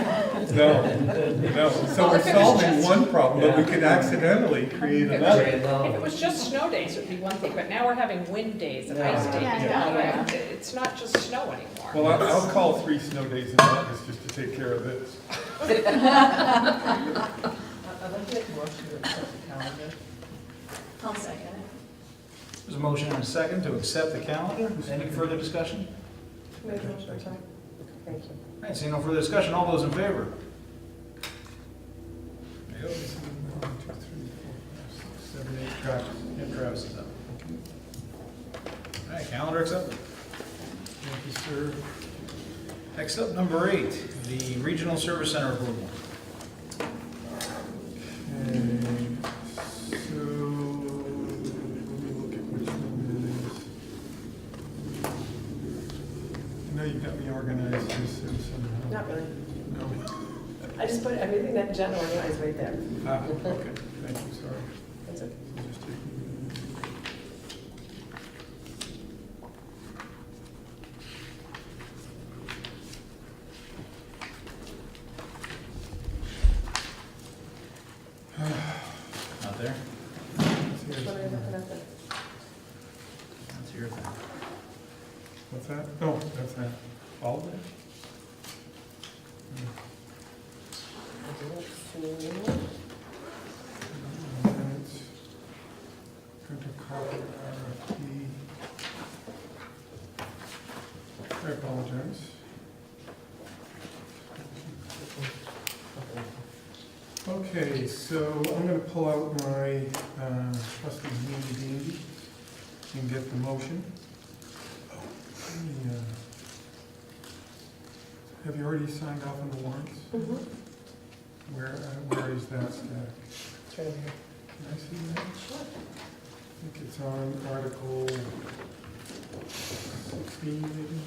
No. So we're solving one problem, but we could accidentally create another. If it was just snow days, it would be one thing, but now we're having wind days and ice days. Yeah. It's not just snow anymore. Well, I'll call 3 snow days in August just to take care of this. I'd like to make a motion to accept the calendar. I'll second it. There's a motion and a second to accept the calendar. Any further discussion? Make a motion, sorry. Thank you. All right, seeing no further discussion, all those in favor? There you go. 1, 2, 3, 4, 5, 6, 7, 8. Travis. Yep, Travis is up. All right, calendar accepted. Thank you, sir. Next up, number 8, the Regional Service Center approval. Okay, so let me look at which one it is. I know you got me organized here somehow. Not really. No? I just put everything that Jen organized right there. Ah, okay, thank you, sorry. That's okay. I'll just take it. Not there? Which one are you looking at then? That's your thing. What's that? Oh, that's that. All of it? Minutes. Printer copy, RFP. I apologize. Okay, so I'm gonna pull out my trusty handy dandy and get the motion. Yeah. Have you already signed off on the warrants? Mm-hmm. Where is that stack? It's right over here. Can I see that? I think it's on Article 16, maybe?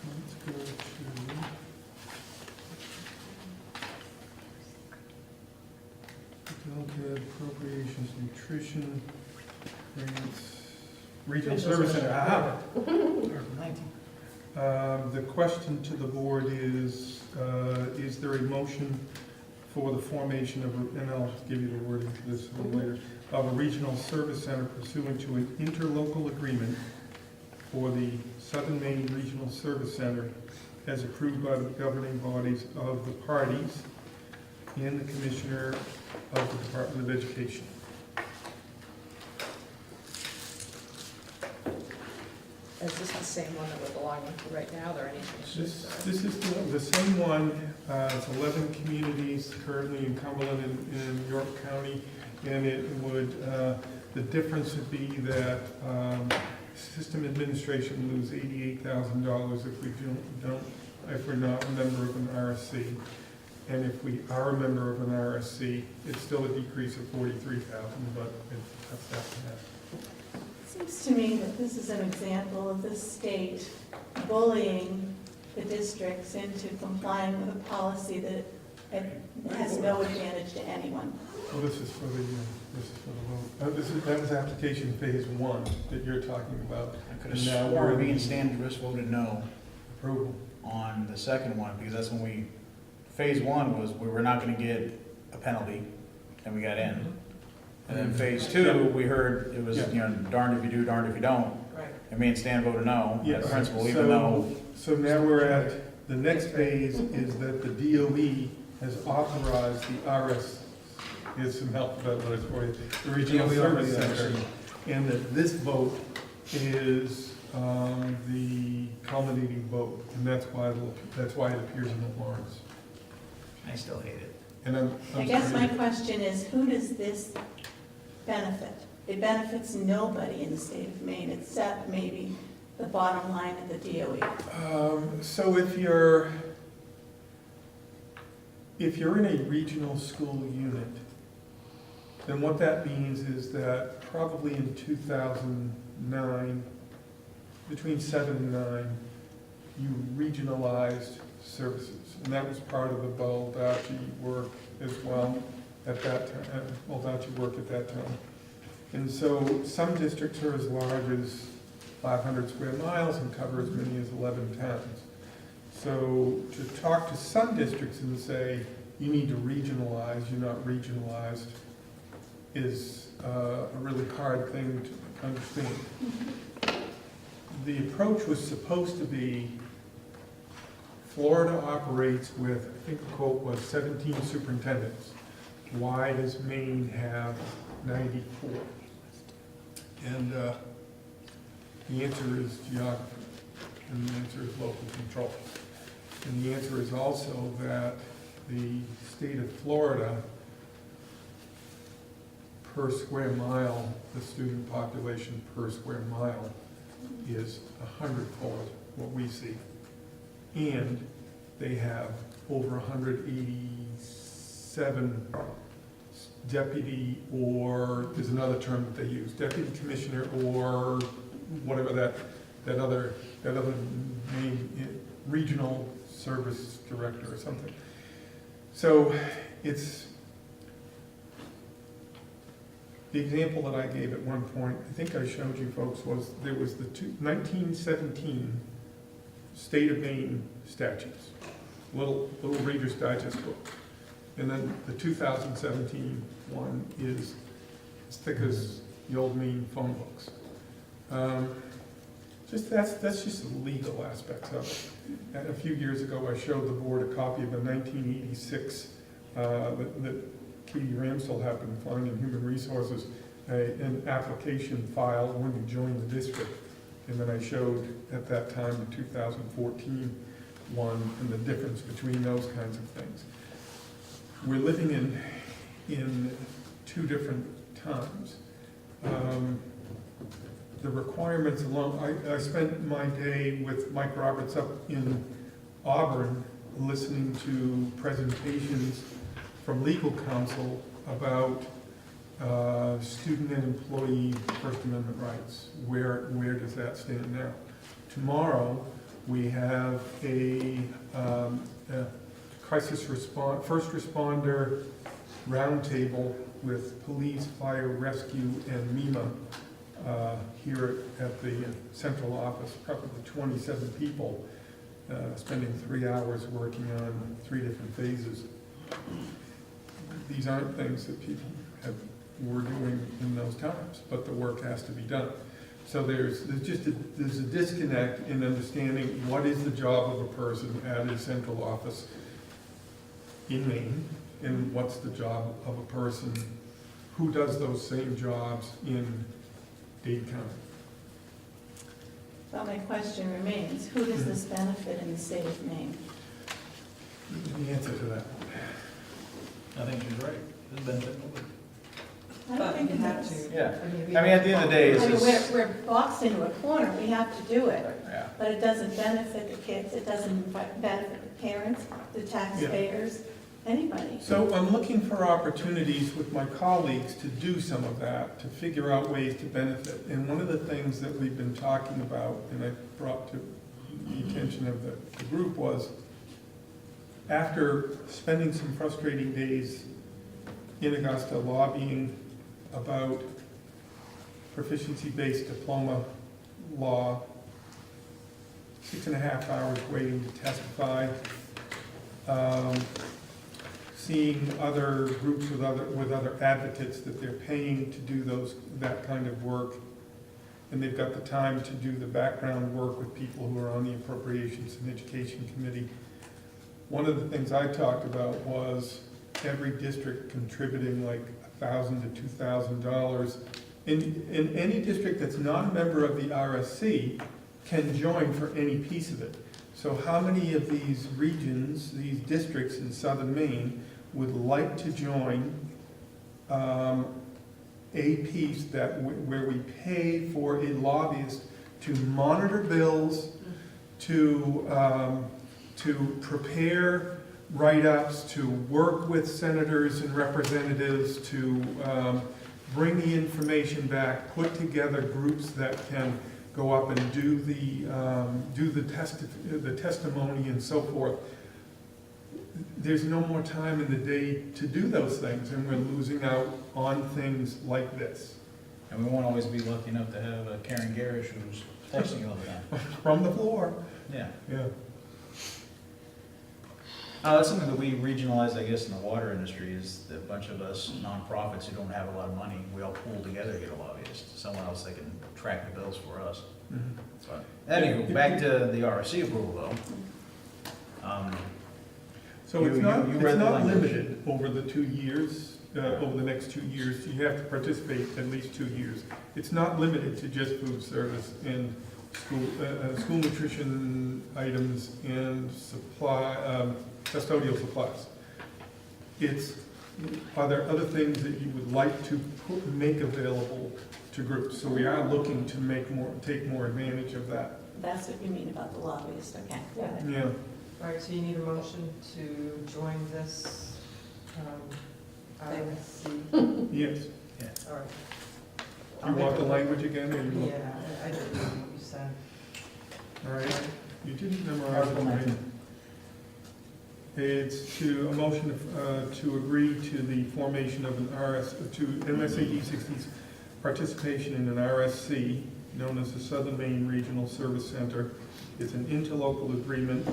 Let's go to Delta appropriations, nutrition, grants, regional service center. Aha! Article 19. The question to the board is there a motion for the formation of, and I'll give you the wording for this a little later, of a regional service center pursuant to an interlocal agreement for the Southern Maine Regional Service Center as approved by the governing bodies of the parties and the Commissioner of the Department of Education. Is this the same one that we're belonging to right now? Are there any changes? This is the same one. It's 11 communities currently in Cumberland and York County, and it would, the difference would be that system administration lose $88,000 if we're not a member of an RSC. And if we are a member of an RSC, it's still a decrease of $43,000, but that's that. Seems to me that this is an example of the state bullying the districts into complying with a policy that it has no advantage to anyone. Well, this is for the vote. That was application phase 1 that you're talking about. I could have And now sworn we're- me and Stan just voted no Approval. on the second one, because that's when phase 1 was, we were not gonna get a penalty, and we got in. And then phase 2, we heard it was, darned if you do, darned if you don't. Right. And me and Stan voted no, Yes. as principal, even though, So now we're at, the next phase is that the DOE has authorized the RS, here's some help about what it's for you, the Regional Service Center. And that this vote is the culminating vote, and that's why it appears in the warrants. I still hate it. And I'm I guess my sorry. question is, who does this benefit? It benefits nobody in the state of Maine, except maybe the bottom line of the DOE. So if you're in a regional school unit, then what that means is that probably in 2009, between 7 and 9, you regionalized services. And that was part of the Baldacci work as well at that time, Baldacci work at that time. And so some districts are as large as 500 square miles and cover as many as 11 towns. So to talk to some districts and say, you need to regionalize, you're not regionalized, is a really hard thing to understand. The approach was supposed to be, Florida operates with, I think the quote was 17 superintendents. Why does Maine have 94? And the answer is geography, and the answer is local control. And the answer is also that the state of Florida, per square mile, the student population per square mile is 100-fold what we see. And they have over 187 deputy, or there's another term that they use, deputy commissioner, or whatever that other name, regional service director or something. So it's, the example that I gave at one point, I think I showed you folks, was there was the 1917 State of Maine statutes, little Reader's Digest book. And then the 2017 one is as thick as the old Maine phone books. That's just the legal aspects of it. And a few years ago, I showed the board a copy of a 1986 that Katie Ramsell happened to find in Human Resources, an application filed when you joined the district. And then I showed at that time the 2014 one and the difference between those kinds of things. We're living in two different times. The requirements alone, I spent my day with Mike Roberts up in Auburn listening to presentations from legal counsel about student and employee First Amendment rights. Where does that stand now? Tomorrow, we have a crisis response, first responder roundtable with police, fire, rescue, and MEMA here at the central office, probably 27 people, spending 3 hours working on 3 different phases. these aren't things that people were doing in those times, but the work has to be done. So there's a disconnect in understanding what is the job of a person at a central office in Maine, and what's the job of a person who does those same jobs in Dade County. Well, my question remains, who does this benefit in the state of Maine? The answer to that. I think she's right. This benefit nobody. I don't But think you it have does. to. Yeah. we I mean, at the end of the day, I it's mean, just, we're boxed into a corner, we have to do it, yeah. but it doesn't benefit the kids, it doesn't benefit the parents, the taxpayers, anybody. So I'm looking for opportunities with my colleagues to do some of that, to figure out ways to benefit. And one of the things that we've been talking about, and I brought to the attention of the group, was after spending some frustrating days in Augusta lobbying about proficiency-based diploma law, 6.5 hours waiting to testify, seeing other groups with other advocates that they're paying to do that kind of work, and they've got the time to do the background work with people who are on the Appropriations and Education Committee. One of the things I talked about was every district contributing like $1,000 to $2,000. In any district that's not a member of the RSC can join for any piece of it. So how many of these regions, these districts in southern Maine, would like to join a piece where we pay for a lobbyist to monitor bills, to prepare write-ups, to work with senators and representatives, to bring the information back, put together groups that can go up and do the testimony and so forth. There's no more time in the day to do those things, and we're losing out on things like this. And we won't always be lucky enough to have Karen Garish who's texting you all the time. From the floor. Yeah. Yeah. That's something that we regionalize, I guess, in the water industry, is that a bunch of us nonprofits who don't have a lot of money, we all pool together to get a lobbyist, someone else that can track the bills for us. But anyway, back to the RSC approval though. So it's not you read the language. limited over the 2 years, over the next 2 years. You have to participate at least 2 years. It's not limited to just food service and school nutrition items and custodial supplies. Are there other things that you would like to make available to groups? So we are looking to take more advantage of that. That's what you mean about the lobbyist, okay? Got it. Yeah. All right, so you need a motion to join this RSC? Yes. All right. You want the language again? Or you want- Yeah, I didn't know what you said. All right. You didn't memorize it, Article right? 19. It's to a motion to agree to the formation of an to MSAD 60's participation in an RSC known as the Southern Maine Regional Service Center. It's an interlocal agreement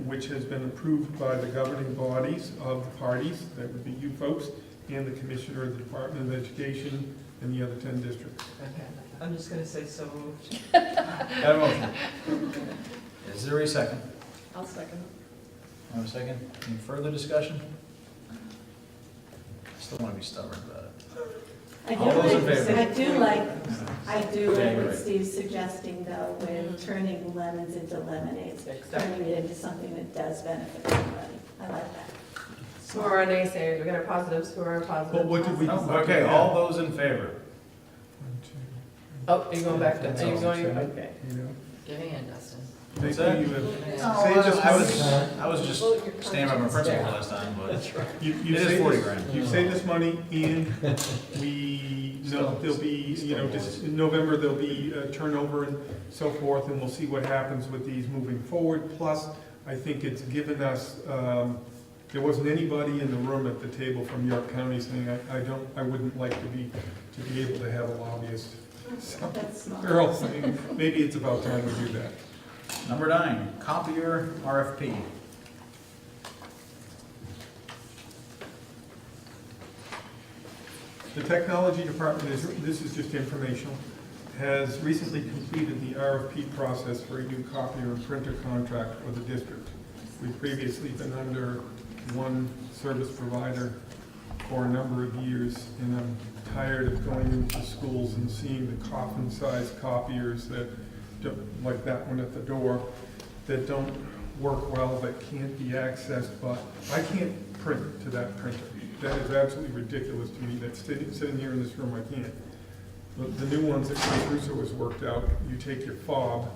which has been approved by the governing bodies of the parties, that would be you folks, and the Commissioner of the Department of Education and the other 10 districts. Okay, I'm just gonna say so moved. Got a motion. Is there a second? I'll second. Have a second? Any further discussion? Still want to be stubborn about it. All those in favor? I do like Yeah, you're what right. Steve's suggesting though, with turning lemons into lemonades, turning it into something that does benefit everybody. I like that. Who are our naysayers? We got our positives, who are our positives? Well, what did we? Okay, all those in favor? Oh, are you going back to, That's are you all. going, okay. Give me a Dustin. What's Maybe that? you have- Oh, Save us I was just standing by my principle last time, but You it is save 40 this- grand. You save this money, and we know there'll be, just in November, there'll be turnover and so forth, and we'll see what happens with these moving forward. Plus, I think it's given us, there wasn't anybody in the room at the table from York County saying, I wouldn't like to be able to have a lobbyist. So That's smart. they're all saying, maybe it's about time we do that. Number 9, copier RFP. The technology department is, this is just informational, has recently completed the RFP process for a new copier and printer contract for the district. We've previously been under one service provider for a number of years, and I'm tired of going into schools and seeing the coffin-sized copiers that, like that one at the door, that don't work well, that can't be accessed, but I can't print to that printer. That is absolutely ridiculous to me. That's sitting here in this room, I can't. But the new ones that Chris Russo has worked out, you take your fob,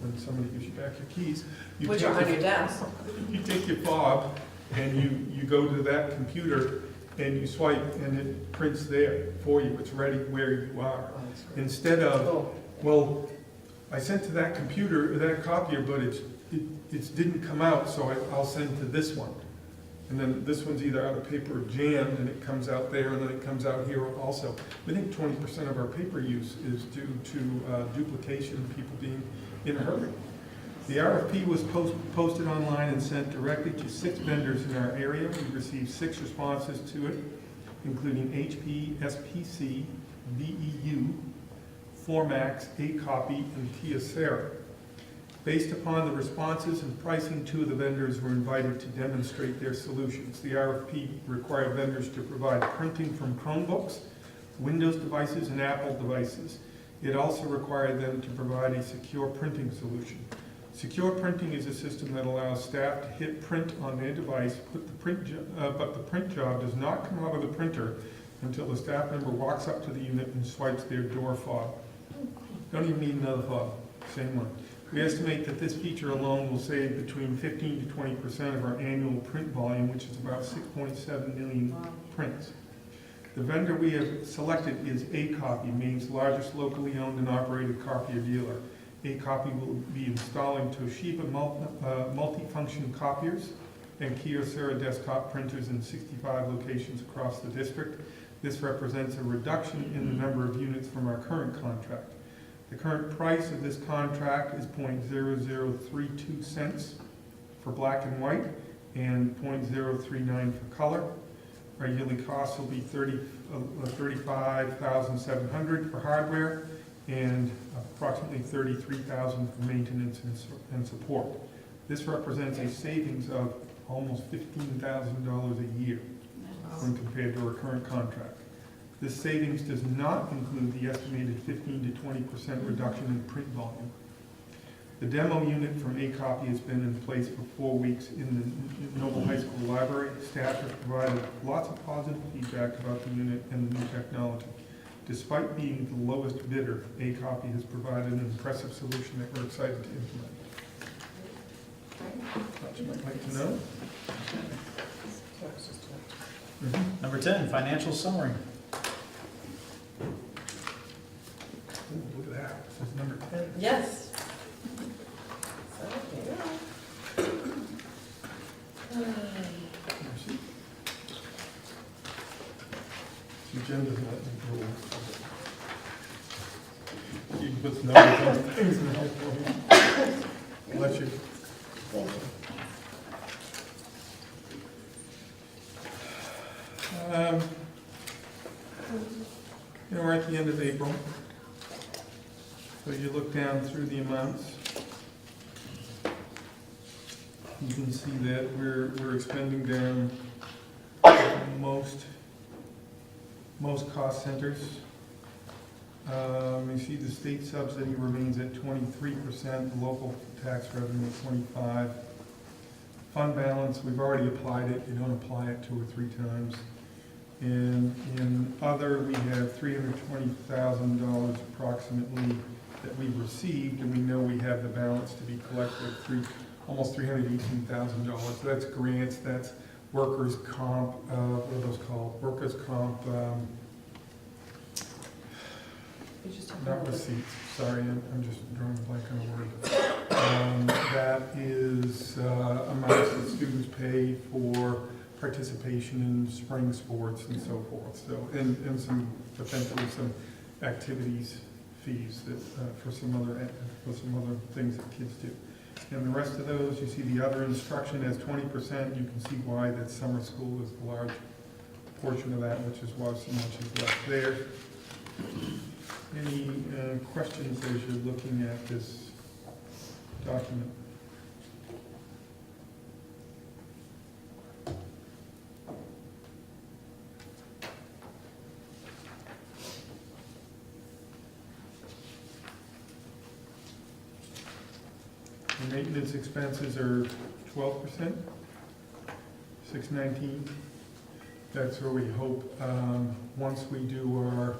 when somebody gives you back your keys. Which are on your desk. You take your fob and you go to that computer and you swipe and it prints there for you. It's ready where you are. Instead of, well, I sent to that computer, that copier, but it didn't come out, so I'll send to this one. And then this one's either out of paper or jammed, and it comes out there, and then it comes out here also. I think 20% of our paper use is due to duplication, people being in a hurry. The RFP was posted online and sent directly to 6 vendors in our area. We received 6 responses to it, including HP, SPC, VEU, Formax, A-Copy, and Kyocera. Based upon the responses and pricing, 2 of the vendors were invited to demonstrate their solutions. The RFP required vendors to provide printing from Chromebooks, Windows devices, and Apple devices. It also required them to provide a secure printing solution. Secure printing is a system that allows staff to hit print on their device, but the print job does not come out of the printer until the staff member walks up to the unit and swipes their door fob. Don't even need another fob, same one. We estimate that this feature alone will save between 15 to 20% of our annual print volume, which is about 6.7 million prints. The vendor we have selected is A-Copy, Maine's largest locally owned and operated copier dealer. A-Copy will be installing Toshiba multifunction copiers and Kyocera desktop printers in 65 locations across the district. This represents a reduction in the number of units from our current contract. The current price of this contract is .0032 cents for black and white and .039 for color. Our yearly costs will be $35,700 for hardware and approximately $33,000 for maintenance and support. This represents a savings of almost $15,000 a year when compared to our current contract. This savings does not include the estimated 15 to 20% reduction in print volume. The demo unit from A-Copy has been in place for 4 weeks in the Noble High School Library. Staff has provided lots of positive feedback about the unit and the new technology. Despite being the lowest bidder, A-Copy has provided an impressive solution that we're excited to implement. What you might like to know? Number 10, financial summary. Ooh, look at that. This is number 10. Yes. So, there you go. The agenda's not improved. You can put some numbers on things in there for me. Bless you. Thank you. We're at the end of April. So you look down through the amounts. You can see that we're expending down most cost centers. You see the state subsidy remains at 23%, the local tax revenue at 25%. Fund balance, we've already applied it, you don't apply it 2 or 3 times. And in other, we have $320,000 approximately that we've received, and we know we have the balance to be collected, almost $318,000. So that's grants, that's workers' comp, what are those called? Workers' comp, not receipts, sorry, I'm just drawing a blank on a word. That is amounts that students pay for participation in spring sports and so forth. So, and some, potentially some activities fees that, for some other things that kids do. And the rest of those, you see the other instruction as 20%. You can see why that summer school is the large portion of that, which is why so much is left there. Any questions as you're looking at this document? The maintenance expenses are 12%, 619. That's where we hope, once we do our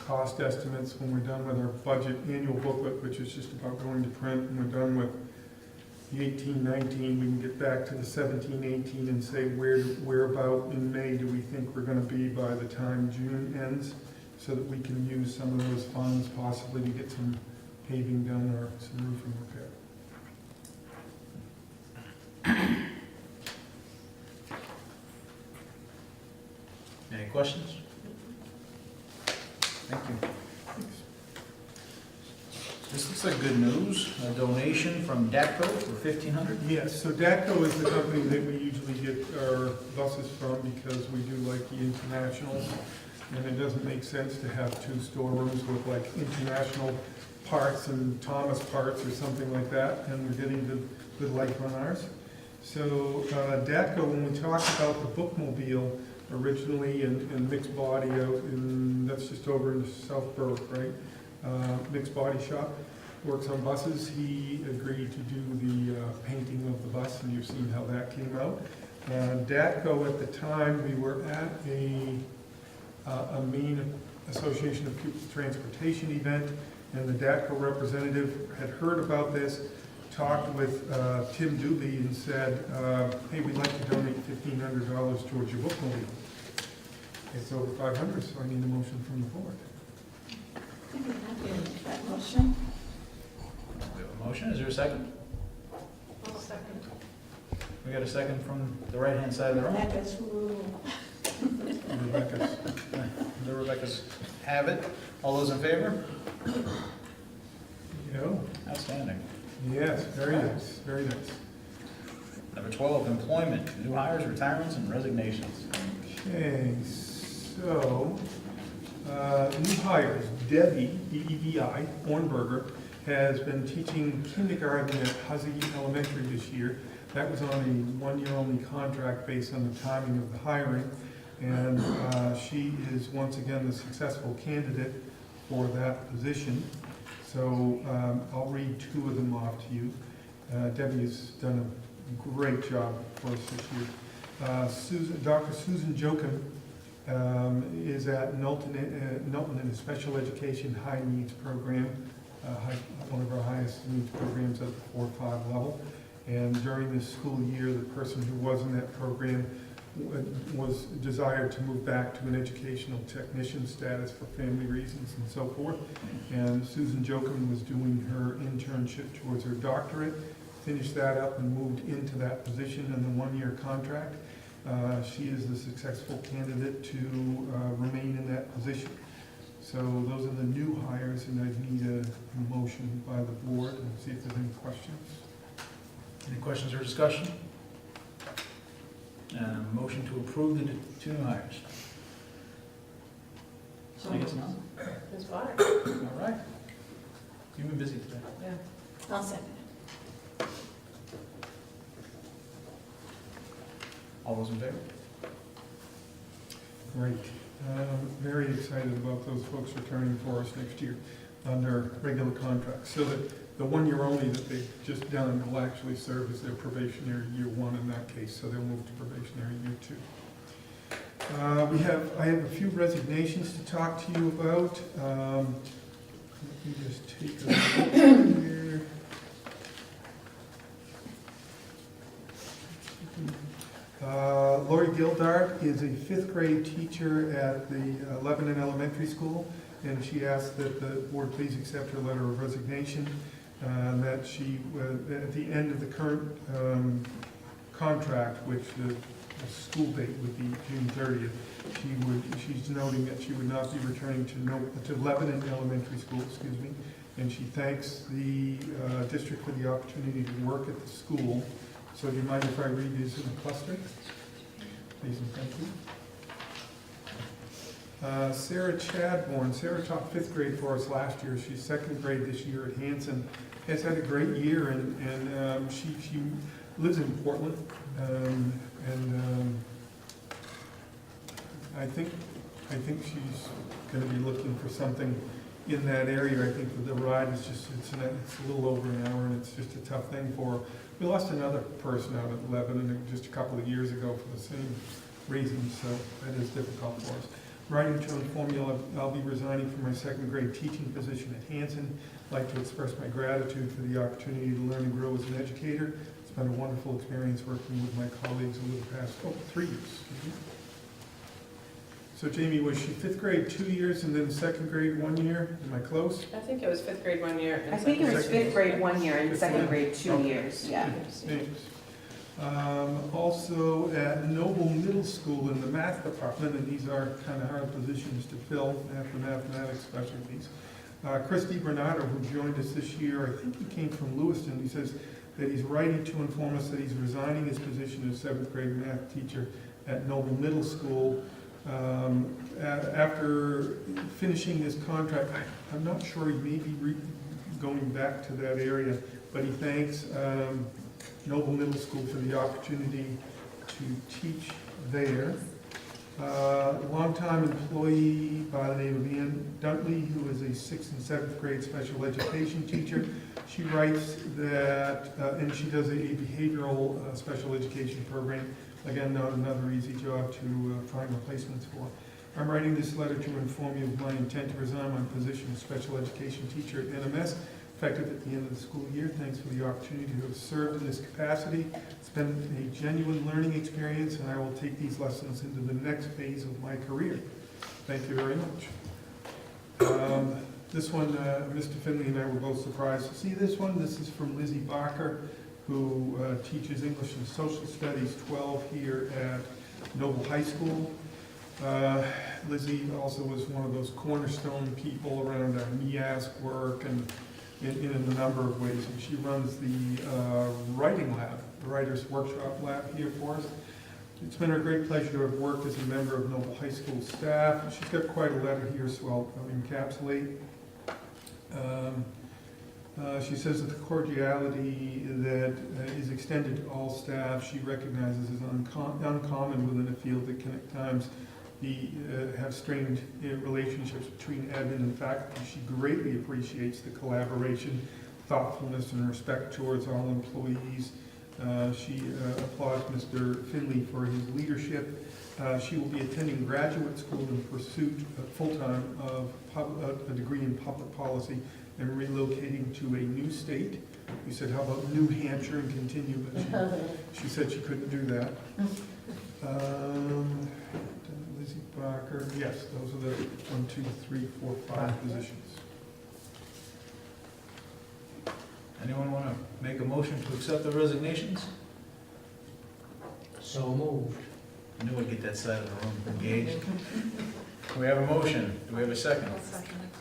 cost estimates, when we're done with our budget annual booklet, which is just about going to print, and we're done with the 18-19, we can get back to the 17-18 and say where about in May do we think we're going to be by the time June ends, so that we can use some of those funds possibly to get some paving done or some roofing repair. Any questions? Thank you. This looks like good news, a donation from DATCO for $1,500. Yes, so DATCO is the company that we usually get our buses from because we do like the internationals. And it doesn't make sense to have two storerooms with like international parts and Thomas parts or something like that. And we're getting good life on ours. So DATCO, when we talked about the bookmobile originally and mixed body out in, that's just over in South Berwick, right? Mixed body shop, works on buses. He agreed to do the painting of the bus, and you've seen how that came out. DATCO, at the time, we were at a Maine Association of Pupils Transportation event, and the DATCO representative had heard about this, talked with Tim Doobie and said, hey, we'd like to donate $1,500 towards your bookmobile. It's over 500, so I need a motion from the board. I'm happy to make that motion. We have a motion, is there a second? I'll second. We got a second from the right-hand side of the room. Rebecca's rule. The Rebecca's have it. All those in favor? Outstanding. Yes, very nice, very nice. Number 12, employment, new hires, retirements, and resignations. Okay, so, new hires, Debbie, D-E-B-I, Hornberger, has been teaching kindergarten at Huzzy Elementary this year. That was on a one-year-only contract based on the timing of the hiring. And she is once again the successful candidate for that position. So I'll read two of them off to you. Debbie's done a great job for us this year. Dr. Susan Jochim is at Knowlton in a special education high needs program, one of our highest needs programs at the 4-5 level. And during this school year, the person who was in that program was desired to move back to an educational technician status for family reasons and so forth. And Susan Jochim was doing her internship towards her doctorate, finished that up and moved into that position in the one-year contract. She is the successful candidate to remain in that position. So those are the new hires, and I need a motion by the board and see if there's any questions. Any questions or discussion? Motion to approve the two new hires. I guess not. Ms. Water? All right. You've been busy today. Yeah. I'll second it. All those in favor? Great. Very excited about those folks returning for us next year on their regular contracts. So that the 1 year only that they've just done will actually serve as their probationary year one in that case, so they'll move to probationary year two. I have a few resignations to talk to you about. Let me just take a look here. Lori Gildart is a 5th grade teacher at the Lebanon Elementary School, and she asked that the board please accept her letter of resignation, that she, at the end of the current contract, which the school date would be June 30th, she's noting that she would not be returning to Lebanon Elementary School, and she thanks the district for the opportunity to work at the school. So do you mind if I read these in a cluster? Please and thank you. Sarah Chadbourne, Sarah taught 5th grade for us last year. She's 2nd grade this year at Hanson. Has had a great year, and she lives in Portland. I think she's going to be looking for something in that area. I think that the ride is just, it's a little over an hour, and it's just a tough thing for her. We lost another person out at Lebanon just a couple of years ago for the same reasons, so that is difficult for us. Writing to inform you, I'll be resigning from my 2nd grade teaching position at Hanson. I'd like to express my gratitude for the opportunity to learn and grow as an educator. It's been a wonderful experience working with my colleagues over the past 3 years. So Jamie, was she 5th grade 2 years and then 2nd grade 1 year? Am I close? I think it was 5th grade 1 year. and I think it was Second. 5th grade 1 year and Fifth 2nd grade. grade 2 Okay. years, yeah. Thanks. Also at Noble Middle School in the math department, and these are kind of hard positions to fill after mathematics specialties. Chris DiBernardo, who joined us this year, I think he came from Lewiston. He says that he's writing to inform us that he's resigning his position as 7th grade math teacher at Noble Middle School. After finishing his contract, I'm not sure he may be going back to that area, but he thanks Noble Middle School for the opportunity to teach there. Longtime employee by the name of Ann Duntley, who is a 6th and 7th grade special education teacher. She writes that, and she does a behavioral special education program. Again, not another easy job to find replacements for. I'm writing this letter to inform you of my intent to resign my position as special education teacher at NMS, effective at the end of the school year. Thanks for the opportunity to have served in this capacity. It's been a genuine learning experience, and I will take these lessons into the next phase of my career. Thank you very much. This one, Mr. Finley and I were both surprised to see this one. This is from Lizzie Barker, who teaches English and Social Studies 12 here at Noble High School. Lizzie also was one of those cornerstone people around our NEASC work and in a number of ways. And she runs the writing lab, the Writers Workshop Lab here for us. It's been a great pleasure to have worked as a member of Noble High School staff. She's got quite a letter here, so I'll encapsulate. She says that the cordiality that is extended to all staff she recognizes as uncommon within a field that can at times have strained relationships between admin and faculty. She greatly appreciates the collaboration, thoughtfulness, and respect towards all employees. She applauds Mr. Finley for his leadership. She will be attending graduate school in pursuit full-time of a degree in public policy and relocating to a new state. We said, how about New Hampshire and continue, but she said she couldn't do that. Lizzie Barker, yes, those are the 1, 2, 3, 4, 5 positions. Anyone want to make a motion to accept the resignations? So moved. I knew I'd get that side of the room engaged. We have a motion. Do we have a second?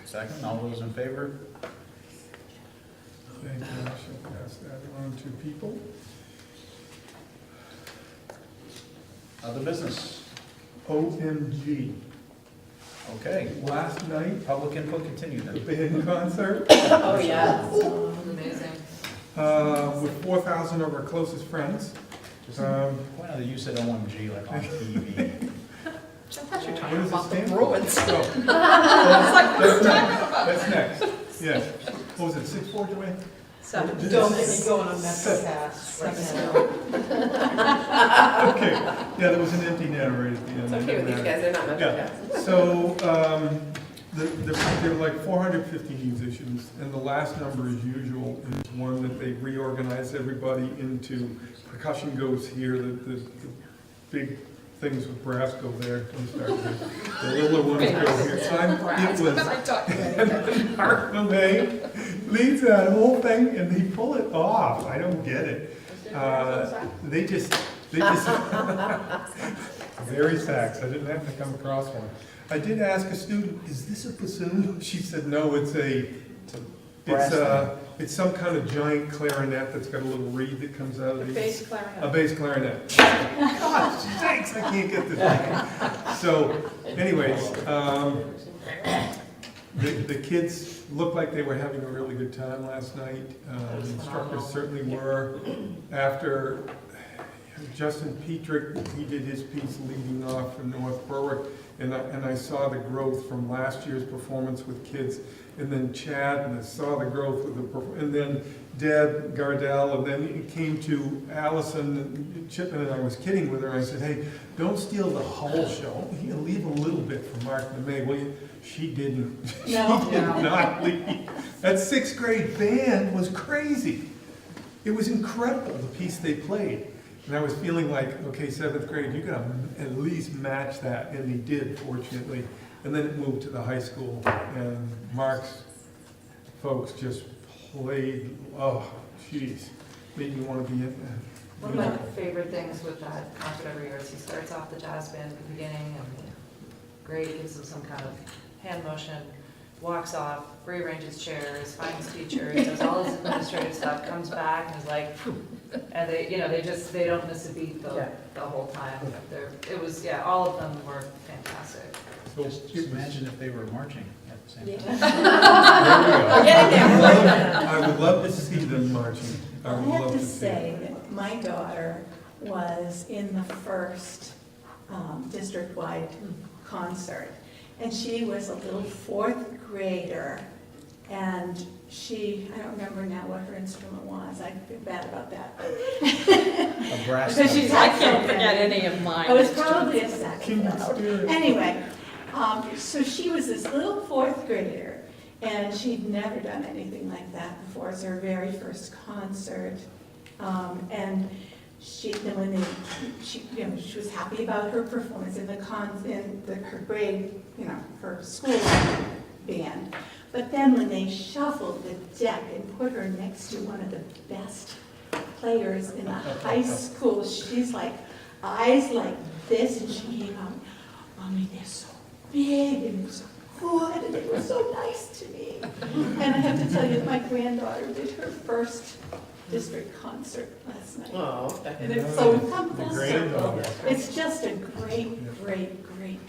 Second. All those in favor? Thank you. I shall pass that on to people. Other business? OMG. Okay. Last night, Public input continued the then. band concert Oh, yeah. Amazing. with 4,000 of our closest friends. Point out that you said OMG like on TV. I thought you were What talking does it about the stand for? Bruins. Oh. That's next, yes. What was it, 6-4, Joanne? Seven. Don't make me go on a MetroCast right now. Okay, yeah, there was an empty net right at the end. It's okay with these guys, they're not Yeah. MetroCast. So, there were like 450 musicians, and the last number, as usual, is one that they reorganize everybody into. Percussion goes here, the big things with brass go there. Don't start with the littler ones go here. They leads that whole thing, and they pull it off. I don't get it. They just very sax. I didn't have to come across one. I did ask a student, "Is this a bassoon?" She said, "No, it's some kind of giant clarinet that's got a little reed that comes out of The it. bass clarinet. A bass clarinet. God sakes, I can't get this right. So anyways, the kids looked like they were having a really good time last night. The instructors certainly were. After Justin Petrick, he did his piece leading off from North Berwick, and I saw the growth from last year's performance with kids, and then Chad, and I saw the growth with and then Deb Gardell, and then it came to Allison and Chipman, and I was kidding with her. I said, hey, don't steal the whole show. You leave a little bit for Mark and May, will you? She didn't. No. She did not leave. That 6th grade band was crazy. It was incredible, the piece they played. And I was feeling like, okay, 7th grade, you gotta at least match that, and they did, fortunately. And then it moved to the high school, and Mark's folks just played, oh, jeez, made me want to be in there. One of my favorite things with that concert every year is he starts off the jazz band at the beginning, and great, gives them some kind of hand motion, walks off, rearranges chairs, finds teachers, does all his administrative stuff, comes back and is like, and they, you know, they don't miss a beat the whole time. All of them were fantastic. So, Just imagine if they were marching at the same time. there we go. I would love to see them marching. I I would have love to to see say it. that my daughter was in the first district-wide concert, and she was a little 4th grader, and I don't remember now what her instrument was. I feel bad about that. A brass. Because she's I had so can't forget many. any of mine. It was probably a Kindred saxophone. spirit. Anyway, so she was this little 4th grader, and she'd never done anything like that before. It was her very first concert. And she was happy about her performance in her grade, her school band. But then when they shuffled the deck and put her next to one of the best players in the high school, she's like, eyes like this, and she came out, Mommy, they're so big and they're so good and they were so nice to me. And I have to tell you that my granddaughter did her first district concert last night. Oh, And it's so we've come The full circle. granddaughter. It's just a great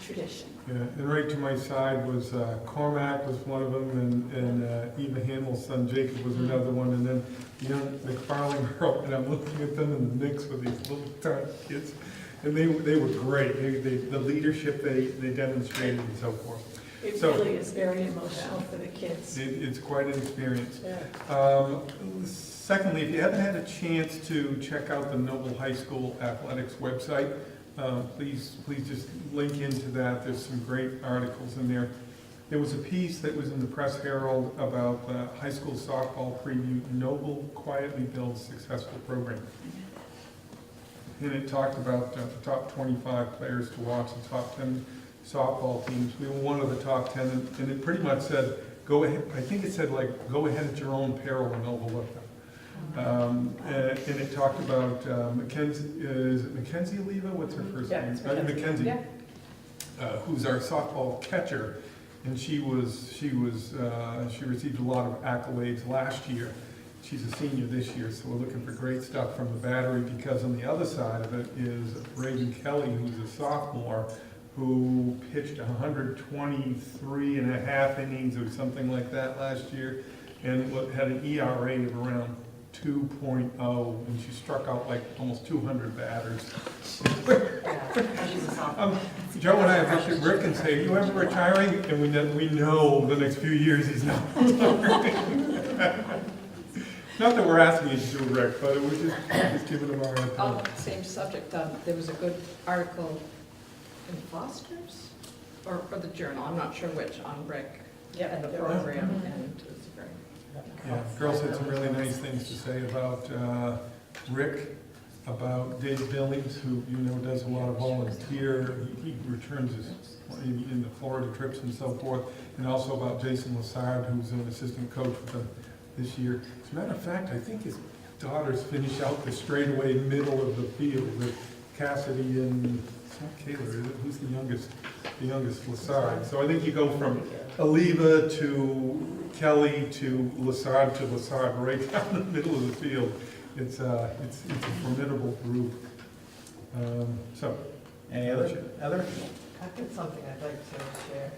tradition. Yeah, and right to my side was Cormac was one of them, and Eva Hamill's son Jacob was another one, and then young McFarlane girl, and I'm looking at them in the mix with these little tiny kids, and they were great. The leadership they demonstrated and so forth. It So- really is very emotional for the kids. It's quite an experience. yeah. Secondly, if you haven't had a chance to check out the Noble High School Athletics website, please just link into that. There's some great articles in there. There was a piece that was in the Press Herald about the high school softball preview, Noble quietly builds successful program. And it talked about the top 25 players to watch, the top 10 softball teams. We were one of the top 10, and it pretty much said, go ahead, I think it said like, go ahead at your own peril and overlook them. And it talked about Mackenzie, is it Mackenzie Oliva? What's her first Yeah, name? it's Mackenzie. Mackenzie, Yeah. who's our softball catcher, and she received a lot of accolades last year. She's a senior this year, so we're looking for great stuff from the battery, because on the other side of it is Reagan Kelly, who's a sophomore, who pitched 123 and a half innings or something like that last year, and had an ERA of around 2.0, and she struck out like almost 200 batters. Yeah, she's a sophomore. Joe and I have looked at Rick and say, are you ever retiring? And we know the next few years he's not. Not that we're asking you to do, Rick, but it was just giving him our On opinion. the same subject, there was a good article in Foster's, or the Journal, I'm not sure which, on Rick and the program, and it was very. Yeah, girls had some really nice things to say about Rick, about Dave Billings, who does a lot of volunteer. He returns in the Florida trips and so forth, and also about Jason Lassard, who's an assistant coach with them this year. As a matter of fact, I think his daughters finish out the straightaway middle of the field with Cassidy and it's not Kaler, is it? Who's the youngest? The youngest Lassard. So I think you go from Oliva to Kelly to Lassard right down the middle of the field. It's a formidable group. So, Any other I've got something I'd like to share.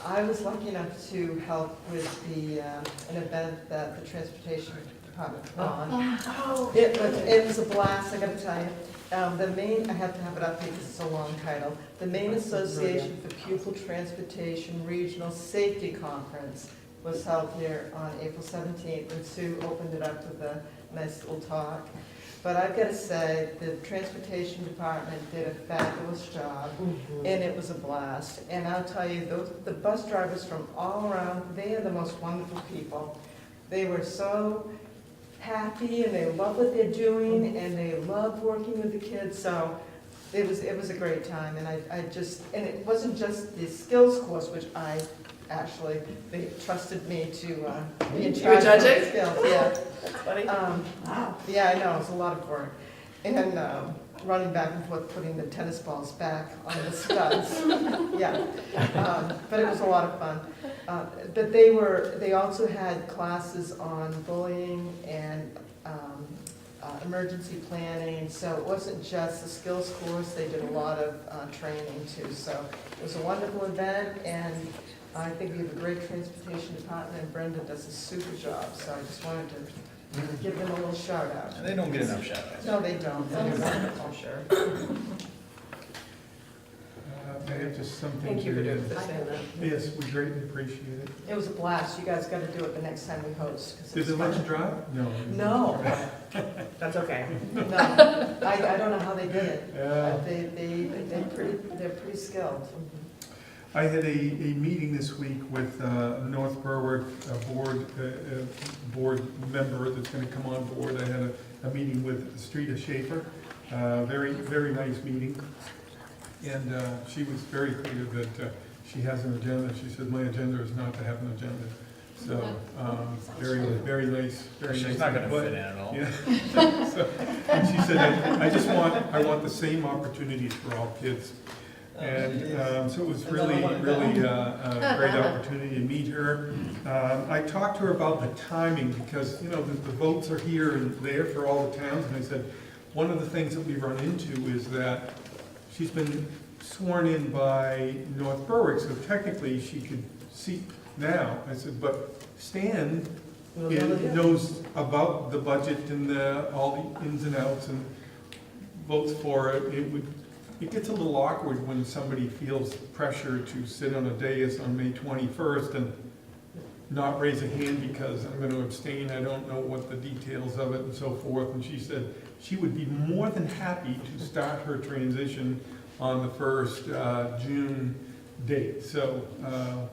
I was lucky enough to help with an event that the Transportation Department put on. Oh. It was a blast, I gotta tell you. I have to have it up here because it's a long title. The Maine Association for Pupil Transportation Regional Safety Conference was held here on April 17th, and Sue opened it up with a nice little talk. But I've got to say, the Transportation Department did a fabulous job, and it was a blast. And I'll tell you, the bus drivers from all around, they are the most wonderful people. They were so happy, and they love what they're doing, and they love working with the kids, so it was a great time. And and it wasn't just the skills course, which they trusted me to be in You charge were of the judging? skills, yeah. That's funny. Yeah, I know, it was a lot of work. And running back and forth, putting the tennis balls back on the studs. Yeah, but it was a lot of fun. But they also had classes on bullying and emergency planning, so it wasn't just the skills course, they did a lot of training too. So it was a wonderful event, and I think we have a great transportation department, and Brenda does a super job, so I just wanted to give them a little shout out. And they don't get enough shout outs. No, they don't. They're wonderful, sure. I have just something Thank you for to, saying that. yes, we greatly appreciate it. It was a blast. You guys got to do it the next time we host. 'Cause Did it's they let fun. you drive? No. No, That's okay. no. I don't know how they did it. Yeah. But they're pretty skilled. I had a meeting this week with North Berwick board member that's going to come on board. I had a meeting with Streeta Schaefer, very, very nice meeting. And she was very clear that she has an agenda. She said, my agenda is not to have an agenda. So, very, very nice, very nice. She's not gonna But- fit in at all. Yeah. So, and she said, I want the same opportunities for all kids. And so it was really, really a great opportunity to meet her. I talked to her about the timing because, you know, the votes are here and there for all the towns. And I said, one of the things that we run into is that she's been sworn in by North Berwick, so technically she could seat now. I said, but Stan knows about the budget and all the ins and outs and votes for it. It gets a little awkward when somebody feels pressure to sit on a dais on May 21st and not raise a hand because I'm going to abstain, I don't know what the details of it and so forth. And she said she would be more than happy to start her transition on the first June date. So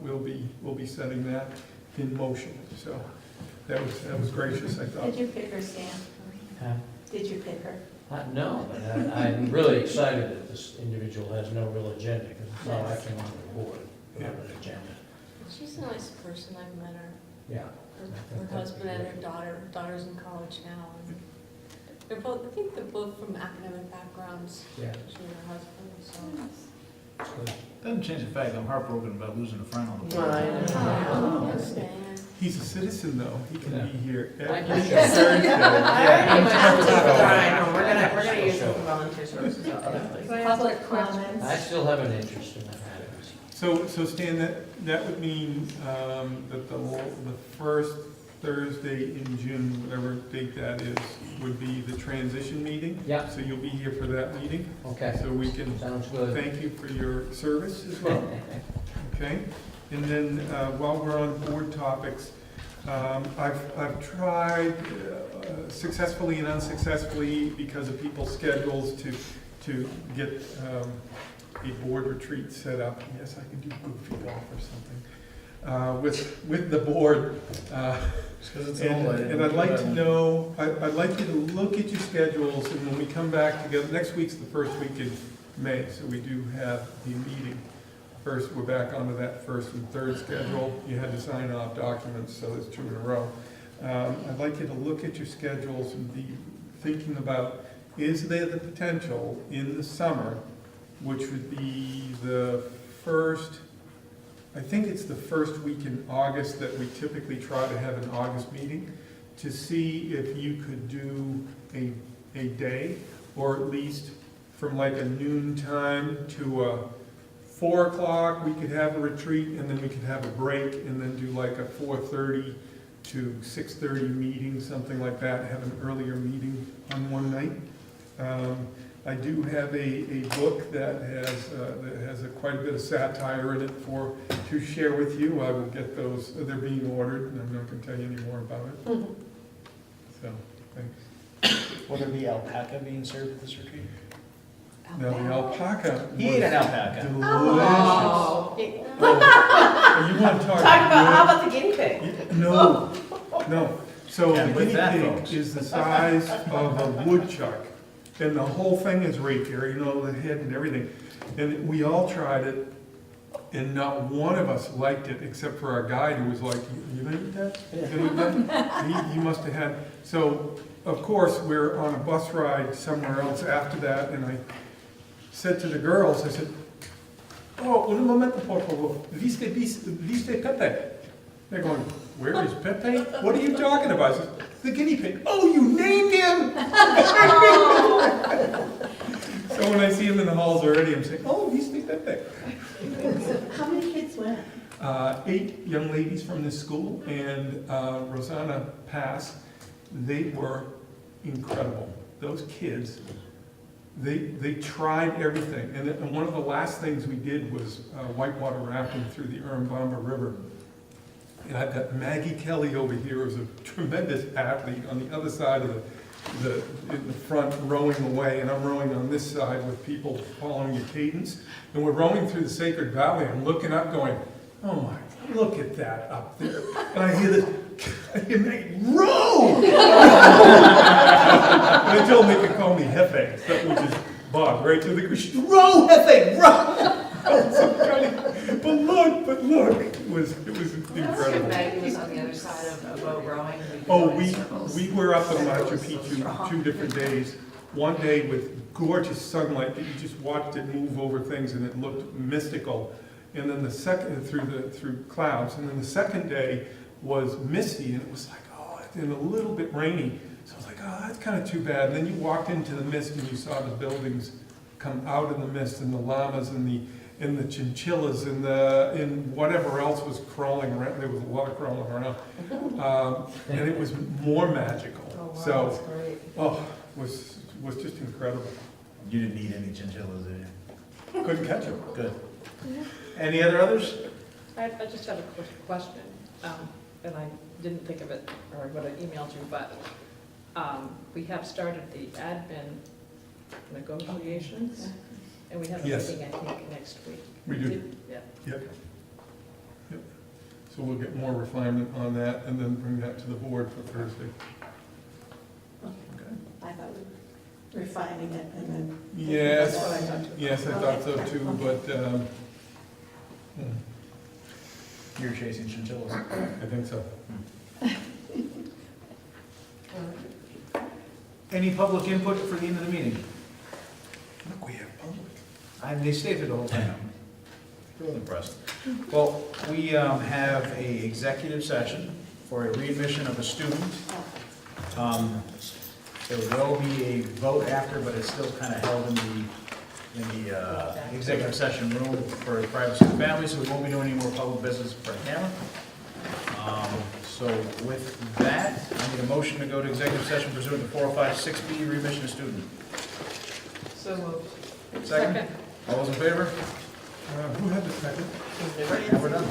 we'll be setting that in motion. So that was gracious, I thought. Did you pick her, Stan? Did you pick her? No, but I'm really excited that this individual has no real agenda, because it's not like I came on the board without an agenda. She's a nice person, I've met her. Yeah. Her husband and her daughter's in college now. And they're both, I think they're both from academic backgrounds, Yeah. she and her husband, so. Good. Doesn't change the fact that I'm heartbroken about losing a friend on the board. Oh, yes, man. He's a citizen though, he can be here Thank every you, Thursday. Sharon. We're gonna use some volunteer services out there. Public comments. I still have an interest in that. So Stan, that would mean that the first Thursday in June, whatever date that is, would be the transition meeting? Yeah. So you'll be here for that meeting? Okay, So we can sounds good. thank you for your service as well. Okay? And then while we're on board topics, I've tried successfully and unsuccessfully because of people's schedules to get a board retreat set up. Yes, I can do goofy golf or something with the board. And I'd like to know, I'd like you to look at your schedules, and when we come back together, next week's the first week in May, so we do have the meeting. First, we're back onto that first and third schedule. You had to sign off documents, so it's 2 in a row. I'd like you to look at your schedules and be thinking about, is there the potential in the summer, which would be the first, I think it's the first week in August that we typically try to have an August meeting, to see if you could do a day, or at least from like a noon time to 4 o'clock, we could have a retreat, and then we could have a break, and then do like a 4:30 to 6:30 meeting, something like that, have an earlier meeting on one night. I do have a book that has quite a bit of satire in it to share with you. I will get those, they're being ordered, and I'm not going to tell you any more about it. So, thanks. Will there be alpaca being served at this retreat? Now, the alpaca He ate an was alpaca. delicious. Oh. Oh, you want to talk? Talk about, how about the guinea pig? No, no. So And the with guinea that, pig folks. is the size of a woodchuck, and the whole thing is right there, you know, the head and everything. And we all tried it, and not one of us liked it, except for our guide who was like, "You gonna eat that? You gonna eat that?" He must have had. So, of course, we're on a bus ride somewhere else after that, and I said to the girls, I said, "Oh, un momento, por favor. Viste Pepe?" They're going, "Where is Pepe? What are you talking about?" I said, "The guinea pig." "Oh, you named him!" So when I see him in the halls already, I'm saying, "Oh, Viste Pepe." How many kids went? 8 young ladies from this school, and Rosanna Pass. They were incredible. Those kids, they tried everything. And one of the last things we did was whitewater rafting through the Urubamba River. And I've got Maggie Kelly over here, who's a tremendous athlete, on the other side of in the front, rowing away, and I'm rowing on this side with people following a cadence. And we're rowing through the Sacred Valley. I'm looking up going, "Oh my, look at that up there." And I hear this, I hear Maggie, "Row!" And they told me they could call me Hefe, which is Bob, right to the ground. "Row, Hefe, row!" But look, it was incredible. Maggie was on the other side of a boat rowing. Oh, we were up in Machu Picchu 2 different days. One day with gorgeous sunlight that you just watched it move over things, and it looked mystical. And then the second, through clouds. And then the second day was misty, and it was like, oh, and a little bit rainy. So I was like, oh, that's kind of too bad. And then you walked into the mist, and you saw the buildings come out of the mist, and the llamas, and the chinchillas, and whatever else was crawling around. There was a lot of crawling around. And it was more magical. Oh, wow, So, that's great. was just incredible. You didn't eat any chinchillas, did you? Couldn't catch them. Good. Any others? I just have a quick question, and I didn't think of it, or would have emailed you, but we have started the admin negotiations, and we have a Yes. meeting, I think, next week. We do. Yeah. Yep. So we'll get more refinement on that and then bring that to the board for Thursday. I thought we were refining it and then. Yes, That's what I thought too. yes, I thought so too, but You're chasing chinchillas. I think so. Any public input for the end of the meeting? Look, we have public. They stayed through the whole time. Really impressed. Well, we have a executive session for a readmission of a student. There will be a vote after, but it's still kind of held in the executive session room for privacy of the family, so we won't be doing any more public business for camera. So with that, I need a motion to go to executive session pursuant to 405-6B, readmission of student. So moved. Second? All those in favor? Who had the second? And we're done.